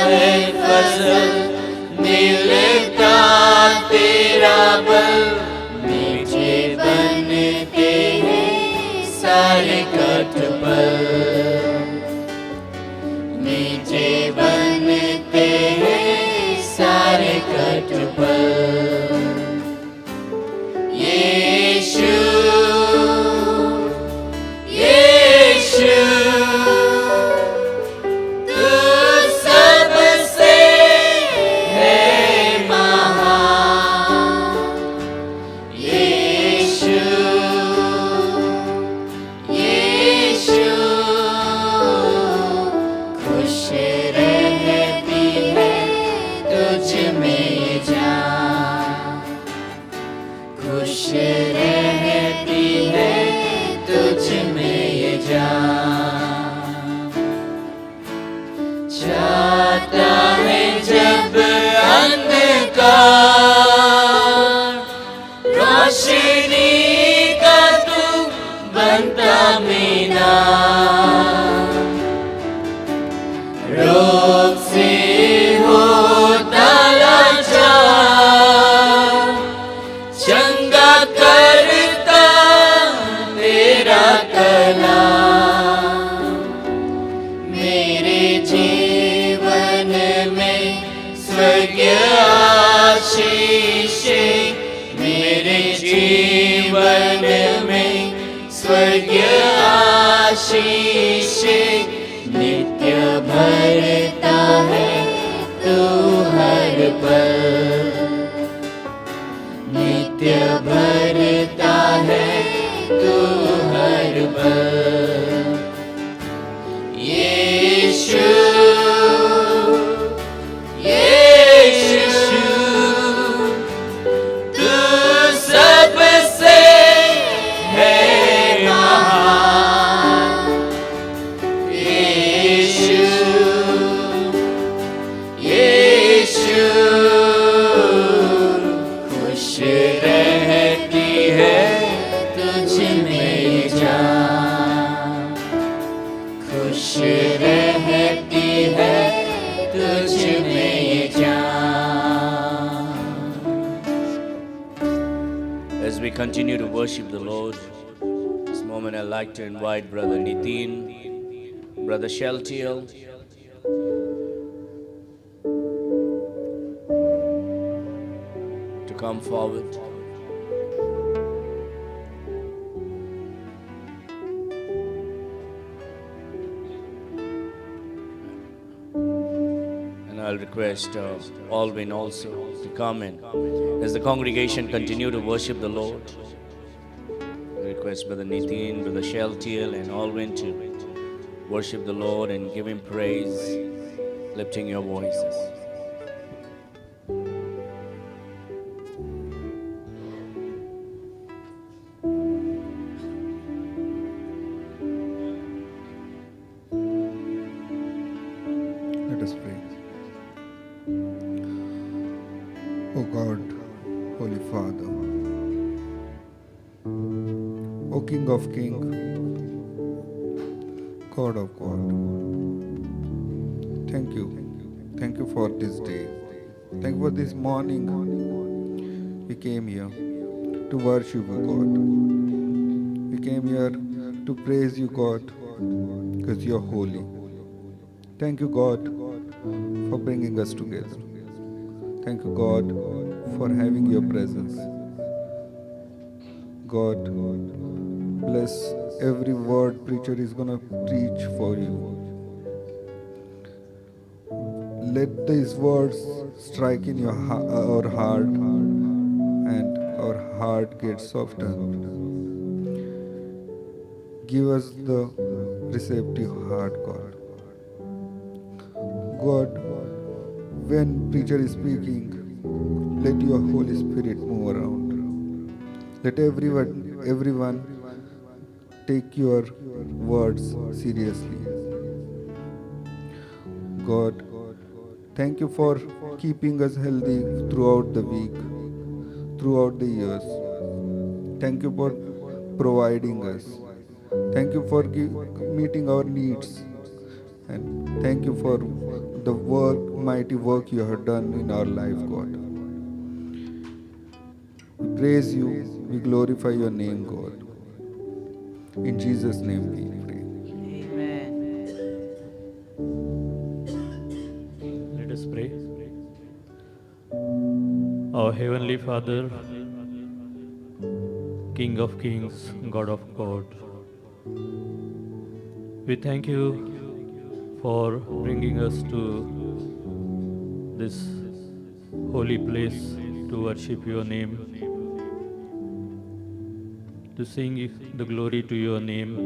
[SPEAKER 2] है फसल मिलता तेरा बल, मीठे बनते हैं सारे कटपल, मीठे बनते हैं सारे कटपल। यीशु, यीशु, तू सबसे है महान। यीशु, यीशु, खुश रहती है तुझ में ये जान, खुश रहती है तुझ में ये जान। जाता है जब अंधकार, रोशनी का तू बनता मीनार, रोग से होता लाचार, चंगा करता तेरा कलाम, मेरे जीवन में स्वर्गीय आशीष, मेरे जीवन में स्वर्गीय आशीष, नित्य भरता है तू हर पल, नित्य भरता है तू हर पल। यीशु, यीशु, तू सबसे है महान। यीशु, यीशु, खुश रहती है तुझ में ये जान, खुश रहती है तुझ में ये जान।
[SPEAKER 4] As we continue to worship the Lord, this moment I'd like to invite Brother Nitin, Brother Sheltiel, to come forward. I'll request Alvin also to come in. As the congregation continue to worship the Lord, I request Brother Nitin, Brother Sheltiel, and Alvin to worship the Lord and give Him praise, lifting your voices.
[SPEAKER 7] Let us pray. O God, Holy Father, O King of Kings, God of God, thank you. Thank you for this day. Thank you for this morning. We came here to worship you, God. We came here to praise you, God, because you're holy. Thank you, God, for bringing us together. Thank you, God, for having your presence. God, bless every word preacher is going to preach for you. Let these words strike in our heart and our heart get softened. Give us the receptive heart, God. God, when preacher is speaking, let your Holy Spirit move around. Let everyone take your words seriously. God, thank you for keeping us healthy throughout the week, throughout the years. Thank you for providing us. Thank you for meeting our needs. And thank you for the mighty work you have done in our life, God. We praise you. We glorify your name, God. In Jesus' name we pray.
[SPEAKER 6] Amen.
[SPEAKER 8] Let us pray. Our Heavenly Father, King of Kings, God of God, we thank you for bringing us to this holy place to worship your name, to sing the glory to your name.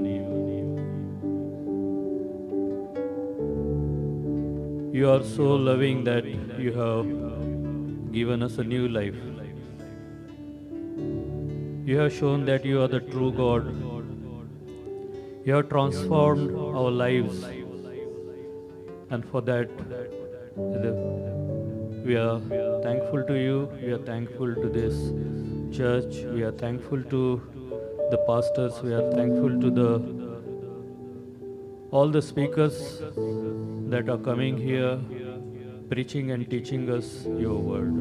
[SPEAKER 8] You are so loving that you have given us a new life. You have shown that you are the true God. You have transformed our lives, and for that we are thankful to you. We are thankful to this church. We are thankful to the pastors. We are thankful to all the speakers that are coming here, preaching and teaching us your word.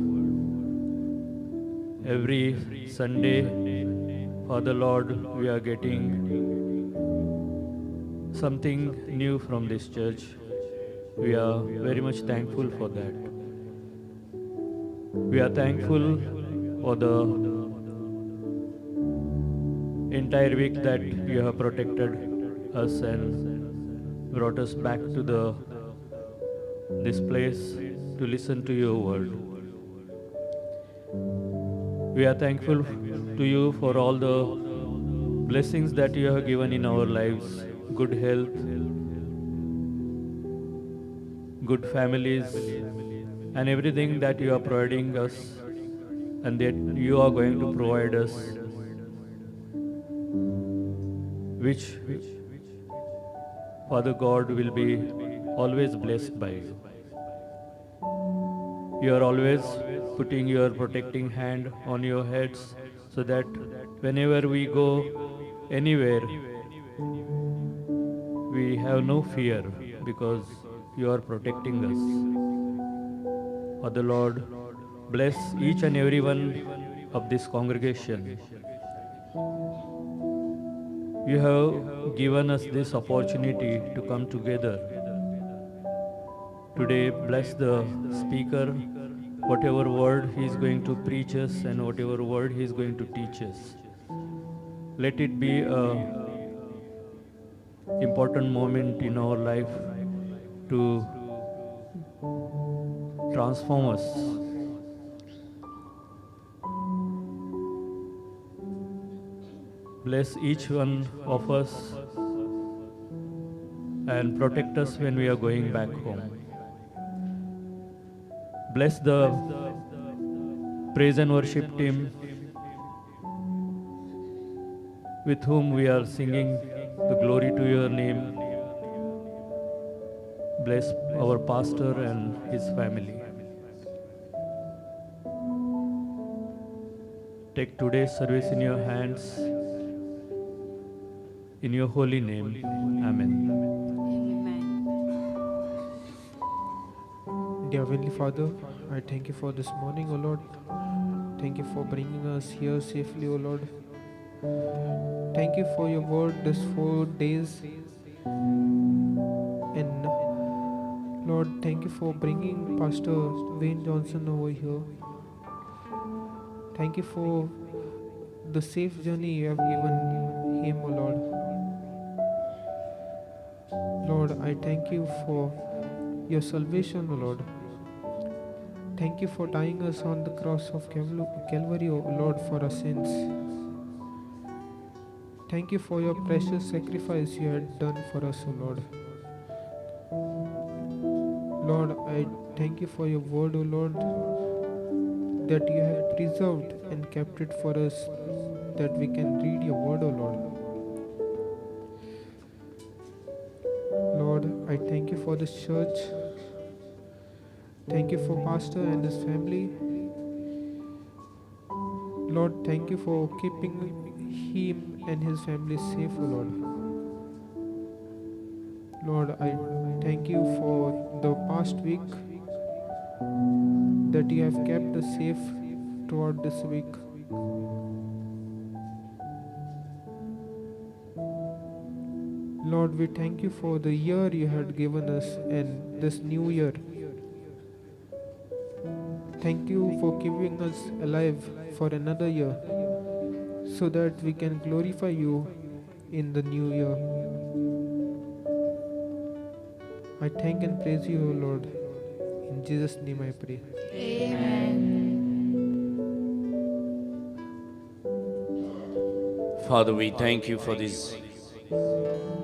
[SPEAKER 8] Every Sunday, Father Lord, we are getting something new from this church. We are very much thankful for that. We are thankful for the entire week that you have protected us and brought us back to this place to listen to your word. We are thankful to you for all the blessings that you have given in our lives, good health, good families, and everything that you are providing us and that you are going to provide us, which Father God will be always blessed by you. You are always putting your protecting hand on your heads so that whenever we go anywhere, we have no fear because you are protecting us. Father Lord, bless each and every one of this congregation. You have given us this opportunity to come together. Today, bless the speaker, whatever word he is going to preach us and whatever word he is going to teach us. Let it be an important moment in our life to transform us. Bless each one of us and protect us when we are going back home. Bless the praise and worship team with whom we are singing the glory to your name. Bless our pastor and his family. Take today's service in your hands. In your holy name, Amen.
[SPEAKER 9] Dear Heavenly Father, I thank you for this morning, O Lord. Thank you for bringing us here safely, O Lord. Thank you for your word this 4 days. And Lord, thank you for bringing Pastor Wayne Johnson over here. Thank you for the safe journey you have given him, O Lord. Lord, I thank you for your salvation, O Lord. Thank you for dying us on the cross of Calvary, O Lord, for our sins. Thank you for your precious sacrifice you had done for us, O Lord. Lord, I thank you for your word, O Lord, that you have preserved and kept it for us, that we can read your word, O Lord. Lord, I thank you for this church. Thank you for Pastor and his family. Lord, thank you for keeping him and his family safe, O Lord. Lord, I thank you for the past week, that you have kept us safe throughout this week. Lord, we thank you for the year you had given us and this new year. Thank you for keeping us alive for another year, so that we can glorify you in the new year. I thank and praise you, O Lord. In Jesus' name I pray.
[SPEAKER 4] Father, we thank you for this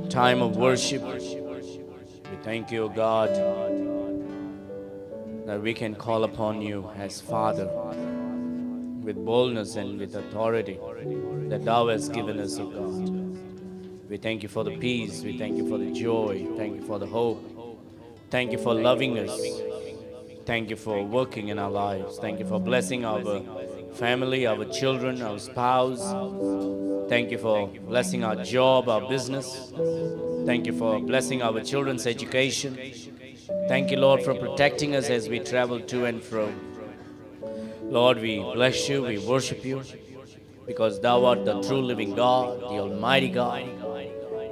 [SPEAKER 4] time of worship. We thank you, O God, that we can call upon you as Father with boldness and with authority that thou hast given us, O God. We thank you for the peace. We thank you for the joy. Thank you for the hope. Thank you for loving us. Thank you for working in our lives. Thank you for blessing our family, our children, our spouse. Thank you for blessing our job, our business. Thank you for blessing our children's education. Thank you, Lord, for protecting us as we travel to and fro. Lord, we bless you, we worship you, because thou art the true living God, the Almighty God.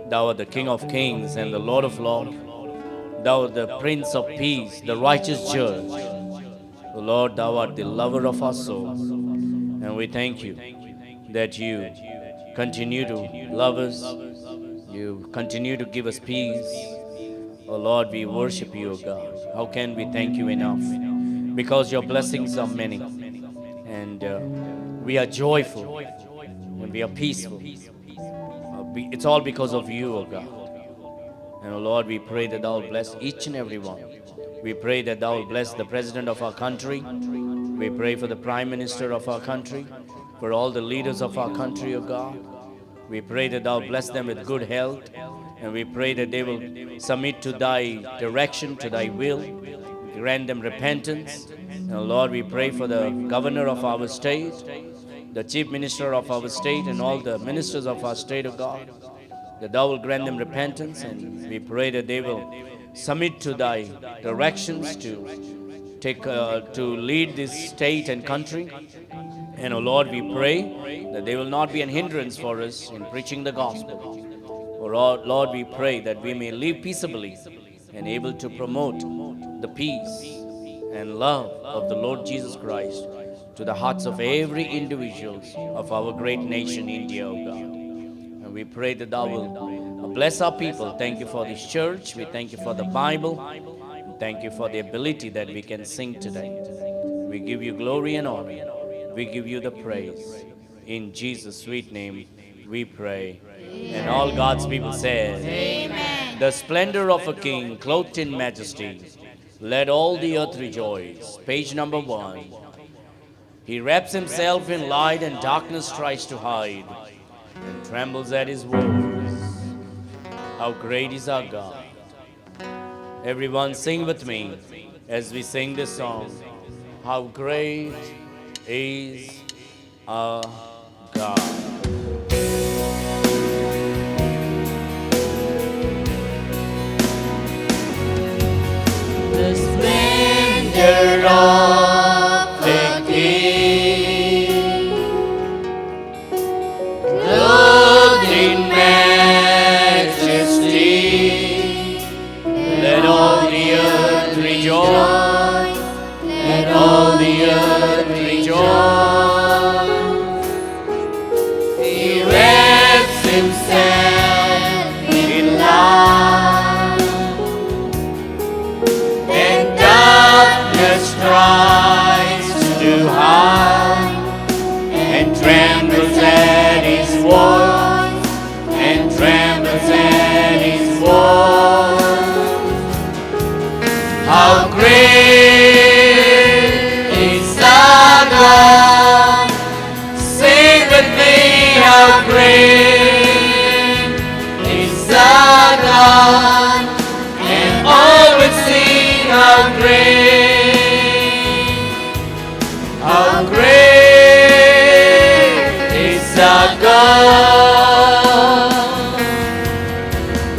[SPEAKER 4] Thou art the King of kings and the Lord of lords. Thou art the Prince of peace, the righteous judge. Lord, thou art the lover of our souls. And we thank you that you continue to love us. You continue to give us peace. Oh Lord, we worship you, O God. How can we thank you enough? Because your blessings are many. And we are joyful. And we are peaceful. It's all because of you, O God. And oh Lord, we pray that thou will bless each and every one. We pray that thou will bless the President of our country. We pray for the Prime Minister of our country, for all the leaders of our country, O God. We pray that thou bless them with good health, and we pray that they will submit to thy direction, to thy will. Grant them repentance. And oh Lord, we pray for the governor of our state, the chief minister of our state, and all the ministers of our state, O God, that thou will grant them repentance, and we pray that they will submit to thy directions to lead this state and country. And, O Lord, we pray that they will not be an hindrance for us in preaching the gospel. O Lord, we pray that we may live peaceably and able to promote the peace and love of the Lord Jesus Christ to the hearts of every individual of our great nation, India, O God. And we pray that thou will bless our people. Thank you for this church. We thank you for the Bible. Thank you for the ability that we can sing today. We give you glory and honor. We give you the praise. In Jesus' sweet name we pray. And all God's people said, Amen. The splendor of a king clothed in majesty. Let all the earth rejoice. Page number 1. He wraps himself in light and darkness tries to hide and trembles at his words. How great is our God. Everyone sing with me as we sing this song. How great is our God.
[SPEAKER 2] The splendor of the King, clothed in majesty.
[SPEAKER 4] Let all the earth rejoice.
[SPEAKER 2] Let all the earth rejoice. He wraps himself in light, and darkness tries to hide, and trembles at his voice, and trembles at his voice. How great is our God! Sing with me, how great is our God! And all will sing, how great is our God!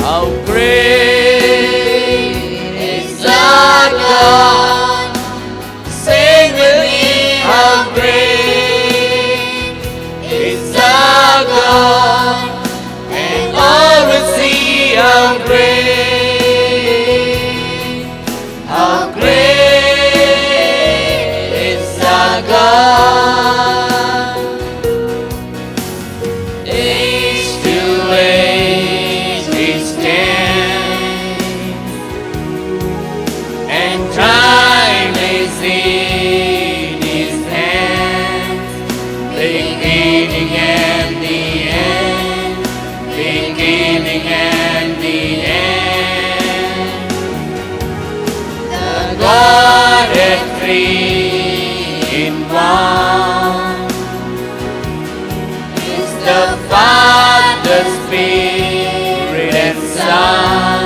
[SPEAKER 4] How great
[SPEAKER 2] Is our God? Sing with me, how great is our God, and all will see how great is our God. Age to age He stands, and time is in His hands, beginning and the end, beginning and the end. The Godhead three in one is the Father, Spirit, and Son,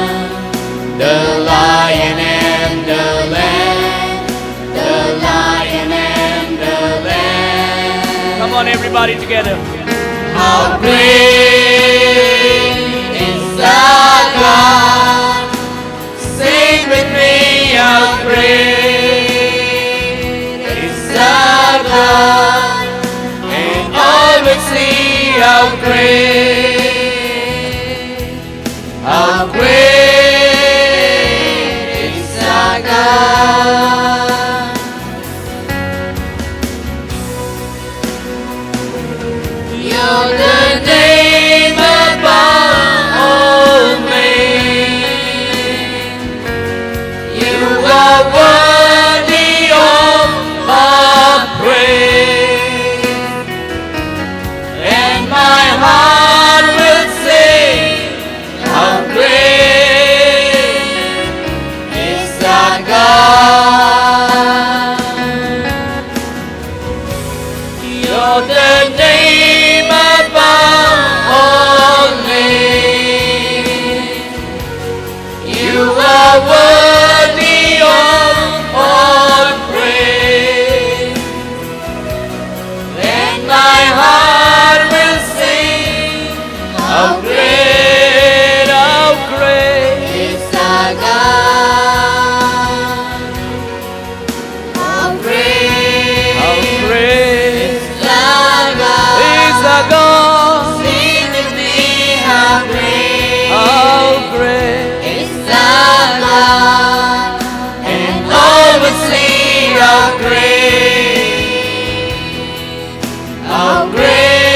[SPEAKER 2] the Lion and the Lamb, the Lion and the Lamb.
[SPEAKER 4] Come on, everybody together.
[SPEAKER 2] How great is our God! Sing with me, how great is our God! And all will see how great is our God! You're the name above all names. You are worthy of our praise, and my heart will sing, how great is our God. You're the name above all names. You are worthy of all praise, and my heart will sing, how great is our God. How great
[SPEAKER 4] How great
[SPEAKER 2] is our God.
[SPEAKER 4] is our God.
[SPEAKER 2] Sing with me, how great
[SPEAKER 4] How great
[SPEAKER 2] is our God, and all will see how great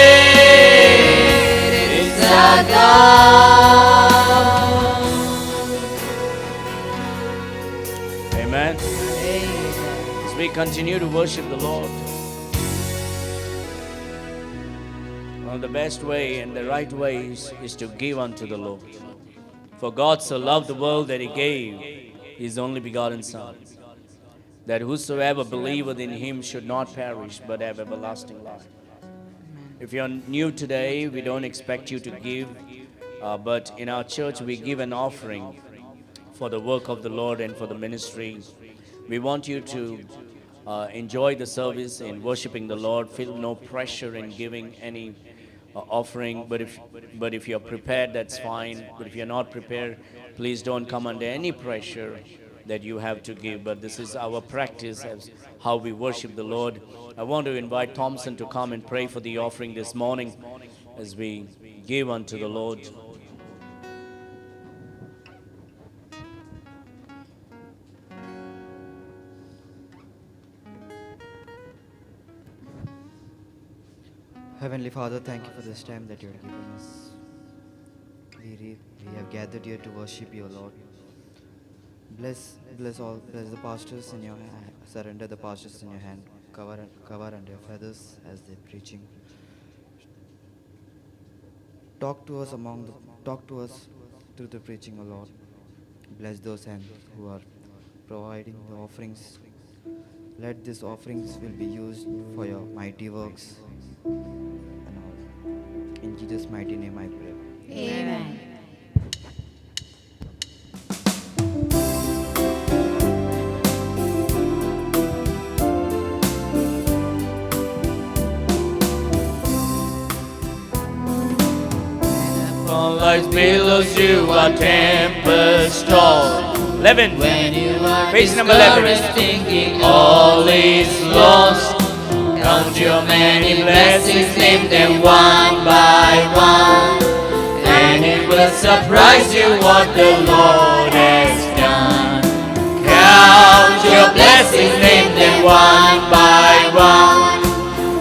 [SPEAKER 2] is our God.
[SPEAKER 4] Amen. As we continue to worship the Lord, one of the best way and the right ways is to give unto the Lord. For God so loved the world that He gave His only begotten Son, that whosoever believeth in Him should not perish but have everlasting life. If you're new today, we don't expect you to give, but in our church we give an offering for the work of the Lord and for the ministry. We want you to enjoy the service in worshiping the Lord. Feel no pressure in giving any offering, but if you're prepared, that's fine. But if you're not prepared, please don't come under any pressure that you have to give. But this is our practice as how we worship the Lord. I want to invite Thompson to come and pray for the offering this morning as we give unto the Lord.
[SPEAKER 10] Heavenly Father, thank you for this time that you have given us. We have gathered here to worship you, Lord. Bless the pastors in your hand. Surrender the pastors in your hand. Cover under your feathers as they're preaching. Talk to us through the preaching, O Lord. Bless those hands who are providing the offerings. Let these offerings will be used for your mighty works. And all. In Jesus' mighty name I pray.
[SPEAKER 2] Amen.
[SPEAKER 4] Life's billows, you are tempest tossed. 11.
[SPEAKER 2] When you are
[SPEAKER 4] Page number 11.
[SPEAKER 2] discouraged, thinking all is lost, count your many blessings, name them one by one, and it will surprise you what the Lord has done. Count your blessings, name them one by one.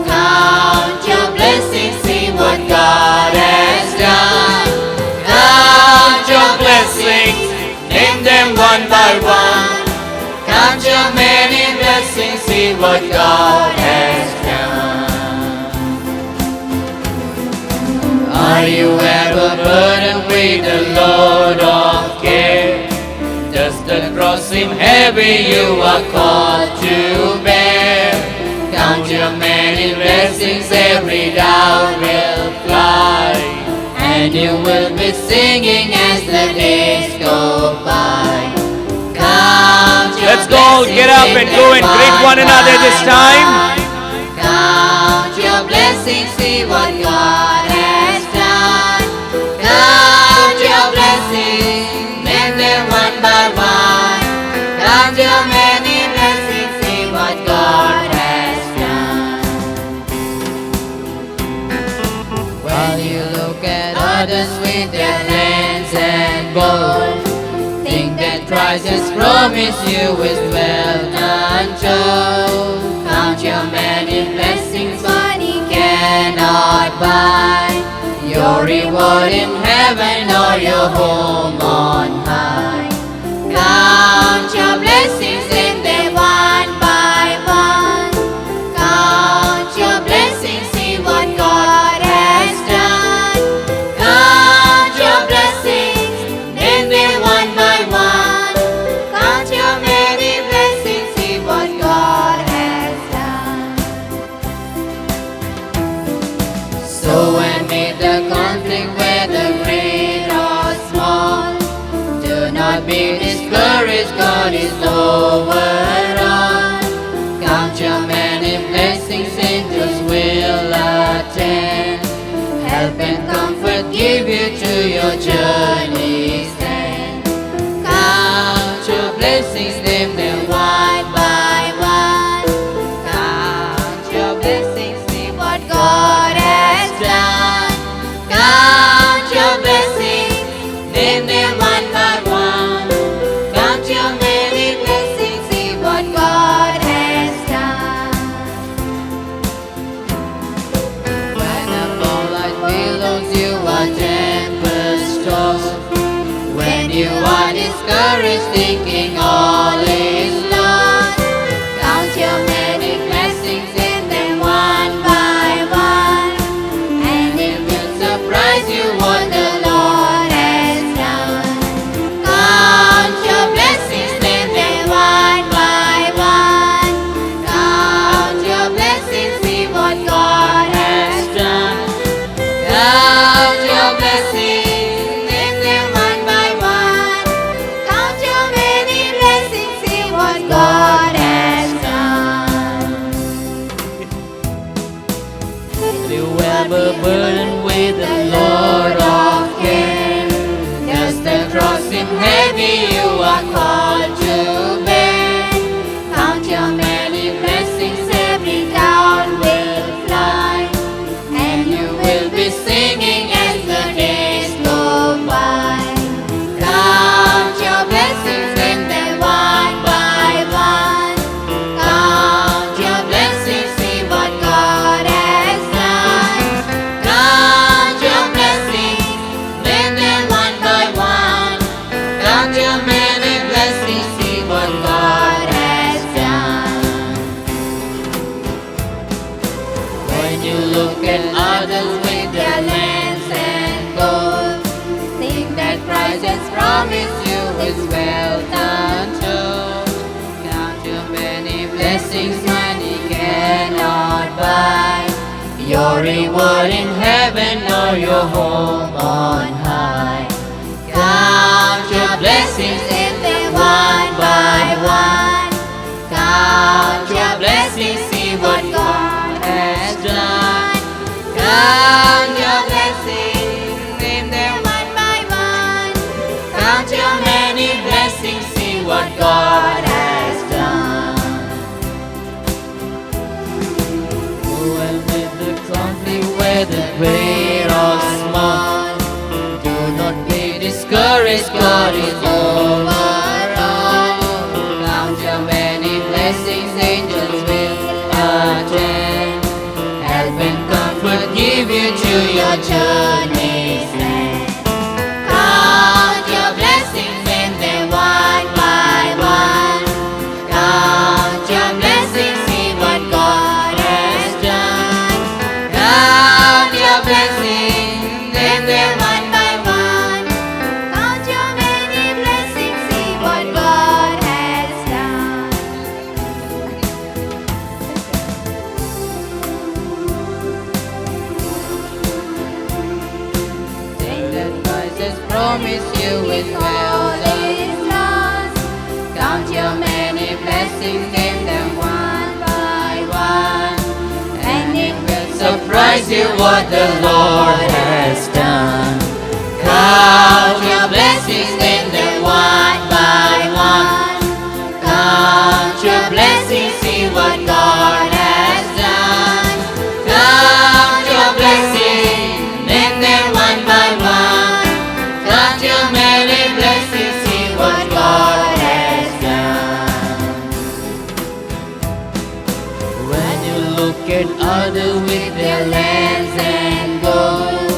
[SPEAKER 2] Count your blessings, see what God has done. Count your blessings, name them one by one. Count your many blessings, see what God has done. Are you ever burdened with the load of care? Does the cross seem heavy you are called to bear? Count your many blessings, every doubt will fly, and you will be singing as the days go by. Count your
[SPEAKER 4] Let's go, get up and go and greet one another this time.
[SPEAKER 2] Count your blessings, see what God has done. Count your blessings, name them one by one. Count your many blessings, see what God has done. While you look at others with their lands and gold, think that Christ has promised you is well untold. Count your many blessings, money cannot buy your reward in heaven or your home on high. Count your blessings, name them one by one. Count your blessings, see what God has done. Count your blessings, name them one by one. Count your many blessings, see what God has done. So amid the conflict, whether great or small, do not be discouraged, God is over all. Count your many blessings, angels will attend. Help and comfort give you to your journey's end. Count your blessings, name them one by one. Count your blessings, see what God has done. Count your blessings, name them one by one. Count your many blessings, see what God has done. When upon light billows you are tempest tossed, when you are discouraged, thinking all is
[SPEAKER 6] promise you is well done too. Count your many blessings money cannot buy. Your reward in heaven or your home on high. Count your blessings in them one by one. Count your blessings, see what God has done. Count your blessings, name them one by one. Count your many blessings, see what God has done.
[SPEAKER 2] Oh, and with the conflict, whether great or small, do not be discouraged, God is over all.
[SPEAKER 6] Count your many blessings, angels will attend. Help and comfort give you to your journey's end. Count your blessings, name them one by one. Count your blessings, see what God has done. Count your blessings, name them one by one. Count your many blessings, see what God has done. Take that Christ has promised you is well done. Count your many blessings, name them one by one. And it will surprise you what the Lord has done. Count your blessings, name them one by one. Count your blessings, see what God has done. Count your blessings, name them one by one. Count your many blessings, see what God has done.
[SPEAKER 2] When you look at others with their lands and gold,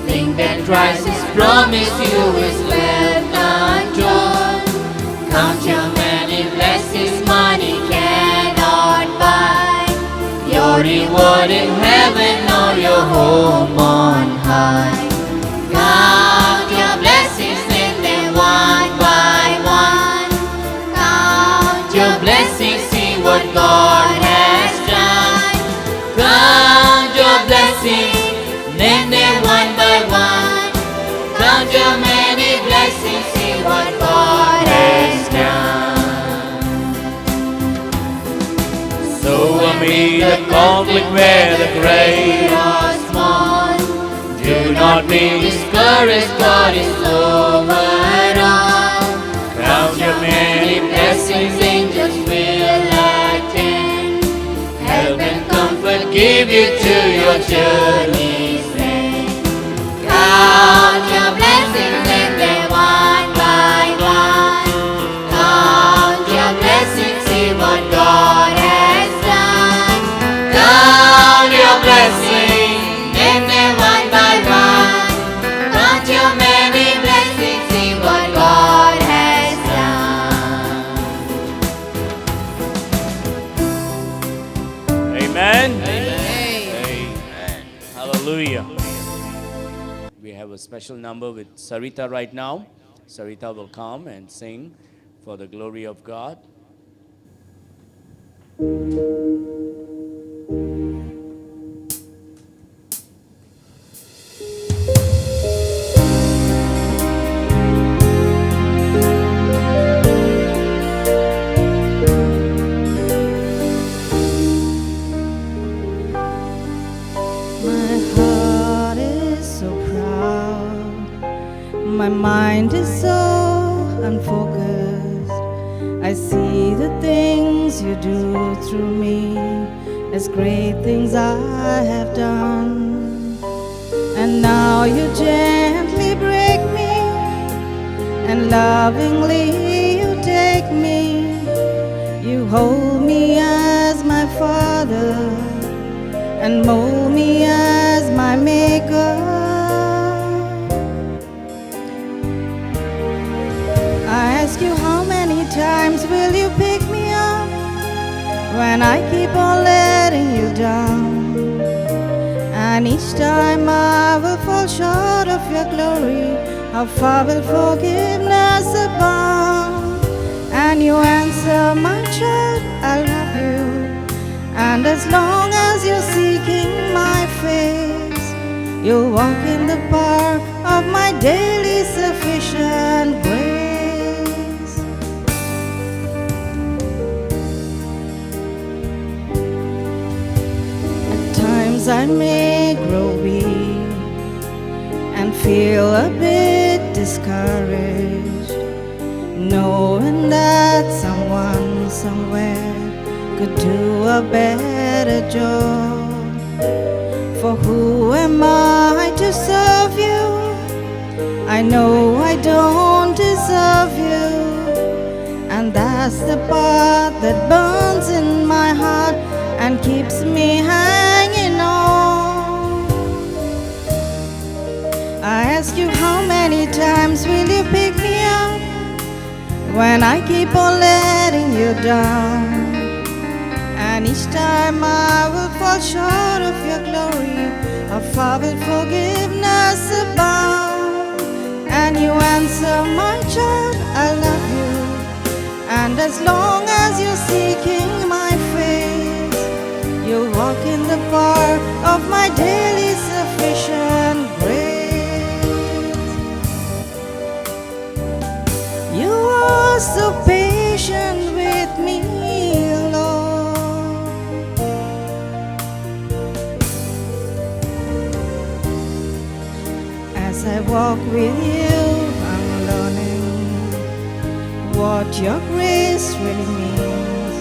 [SPEAKER 2] think that Christ has promised you is well done too. Count your many blessings money cannot buy. Your reward in heaven or your home on high.
[SPEAKER 6] Count your blessings, name them one by one. Count your blessings, see what God has done. Count your blessings, name them one by one. Count your many blessings, see what God has done.
[SPEAKER 4] So amid the conflict where the great
[SPEAKER 6] or small,
[SPEAKER 2] Do not be discouraged, God is over all.
[SPEAKER 4] count your many
[SPEAKER 2] Blessings angels will attend. Help and comfort give you to your journey's end.
[SPEAKER 6] count your blessings, name them one by one. Count your blessings, see what God has done. Count your blessings, name them one by one. Count your many blessings, see what God has done.
[SPEAKER 4] Amen. Amen. Hallelujah. We have a special number with Sarita right now. Sarita will come and sing for the glory of God.
[SPEAKER 11] My heart is so proud. My mind is so unfocused. I see the things you do through me as great things I have done. And now you gently break me, and lovingly you take me. You hold me as my father and mold me as my maker. I ask you, how many times will you pick me up when I keep on letting you down? And each time I will fall short of your glory, how far will forgiveness abound? And you answer, my child, I love you. And as long as you're seeking my face, you'll walk in the park of my daily sufficient grace. At times I may grow weak and feel a bit discouraged, knowing that someone somewhere could do a better job. For who am I to serve you? I know I don't deserve you, and that's the part that burns in my heart and keeps me hanging on. I ask you, how many times will you pick me up when I keep on letting you down? And each time I will fall short of your glory, how far will forgiveness abound? And you answer, my child, I love you. And as long as you're seeking my face, you'll walk in the park of my daily sufficient grace. You are so patient with me, Lord. As I walk with you, I'm learning what your grace really means.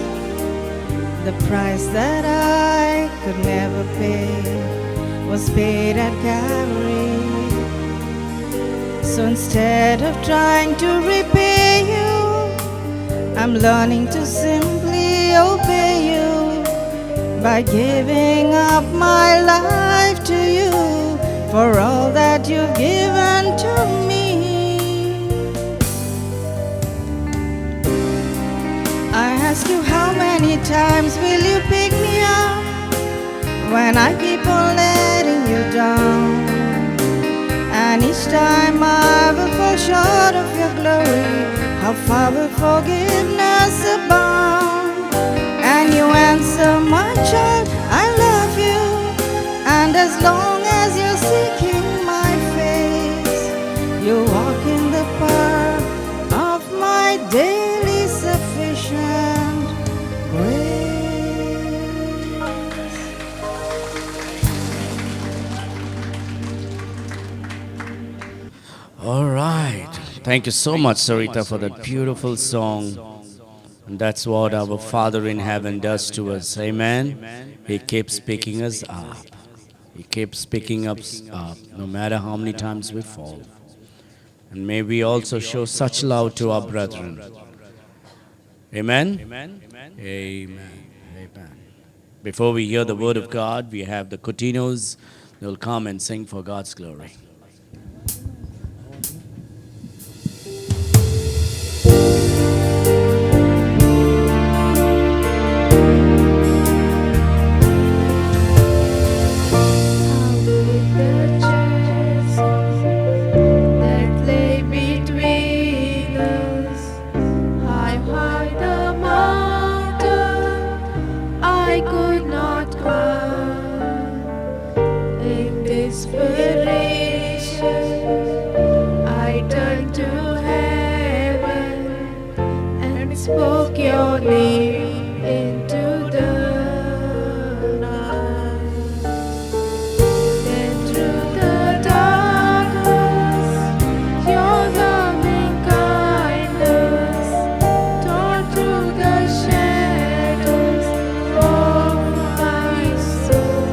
[SPEAKER 11] The price that I could never pay was paid at Calvary. So instead of trying to repay you, I'm learning to simply obey you by giving up my life to you for all that you've given to me. I ask you, how many times will you pick me up when I keep on letting you down? And each time I will fall short of your glory, how far will forgiveness abound? And you answer, my child, I love you. And as long as you're seeking my face, you walk in the park of my daily sufficient grace.
[SPEAKER 4] All right. Thank you so much, Sarita, for that beautiful song. And that's what our Father in heaven does to us. Amen. He keeps picking us up. He keeps picking us up no matter how many times we fall. And may we also show such love to our brethren. Amen. Amen. Amen. Before we hear the word of God, we have the Coutinos. They'll come and sing for God's glory.
[SPEAKER 12] Spoke your name into the night. Then through the darkness, your loving kindness tore through the shadows of my soul.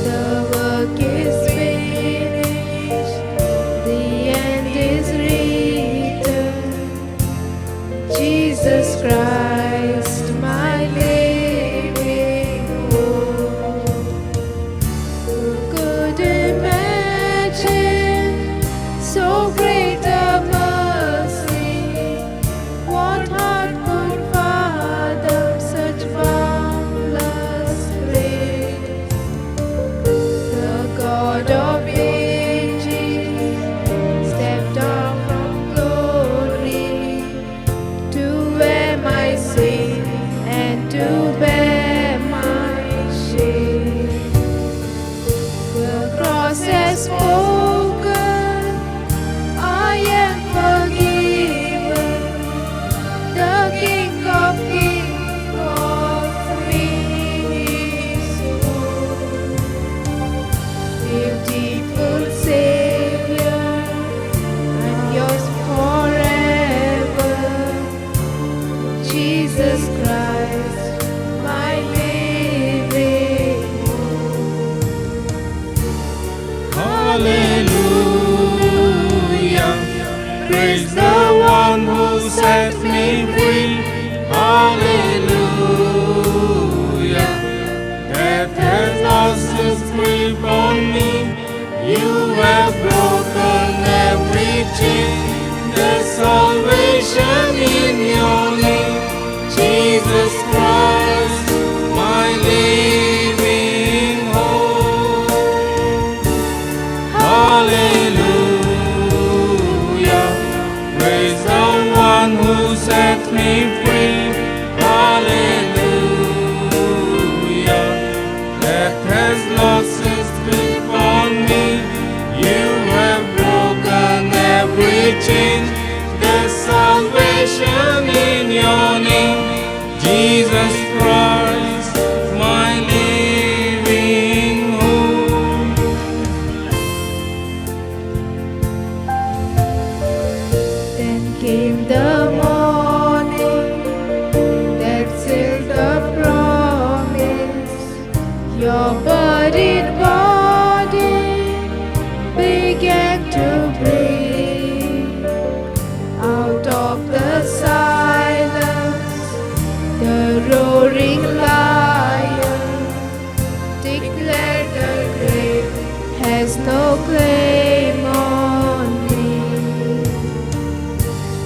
[SPEAKER 12] The work is finished, the end is written. Jesus Christ, my living hope. Who could imagine so great a mercy? What heart could fathom such boundless grace? The God of ages, Jesus Christ, my living hope.
[SPEAKER 13] Hallelujah, praise the one who set me free. Hallelujah, death has lost its grip on me. You have broken every chain. There's salvation in your name, Jesus Christ, my living hope. Hallelujah, praise the one who set me free. Hallelujah, death has lost its grip on me. You have broken every chain. There's salvation in your name, Jesus Christ, my living hope.
[SPEAKER 12] Then came the morning that sealed the promise. Your buried body began to breathe. Out of the silence, the roaring lion declared the grave has no claim on me.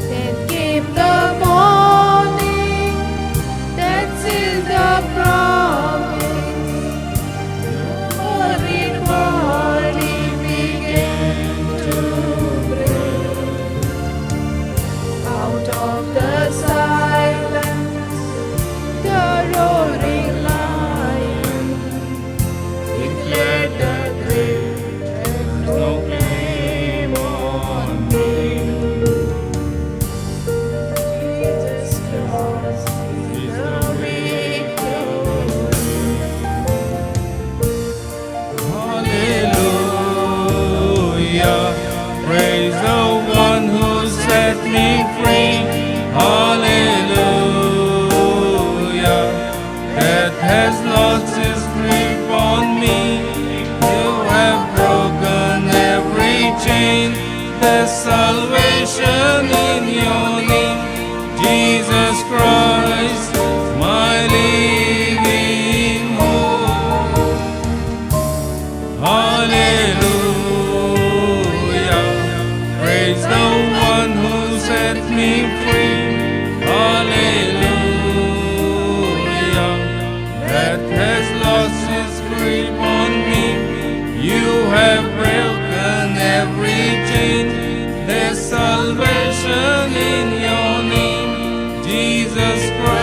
[SPEAKER 12] Then came the morning that sealed the promise. Buried body began to breathe. Out of the silence, the roaring lion declared the grave has no claim on me. Jesus Christ is the victory.
[SPEAKER 13] Hallelujah, praise the one who set me free. Hallelujah, death has lost its grip on me. You have broken every chain. There's salvation in your name, Jesus Christ, my living hope. Hallelujah, praise the one who set me free. Hallelujah, death has lost its grip on me. You have broken every chain. There's salvation in your name, Jesus Christ.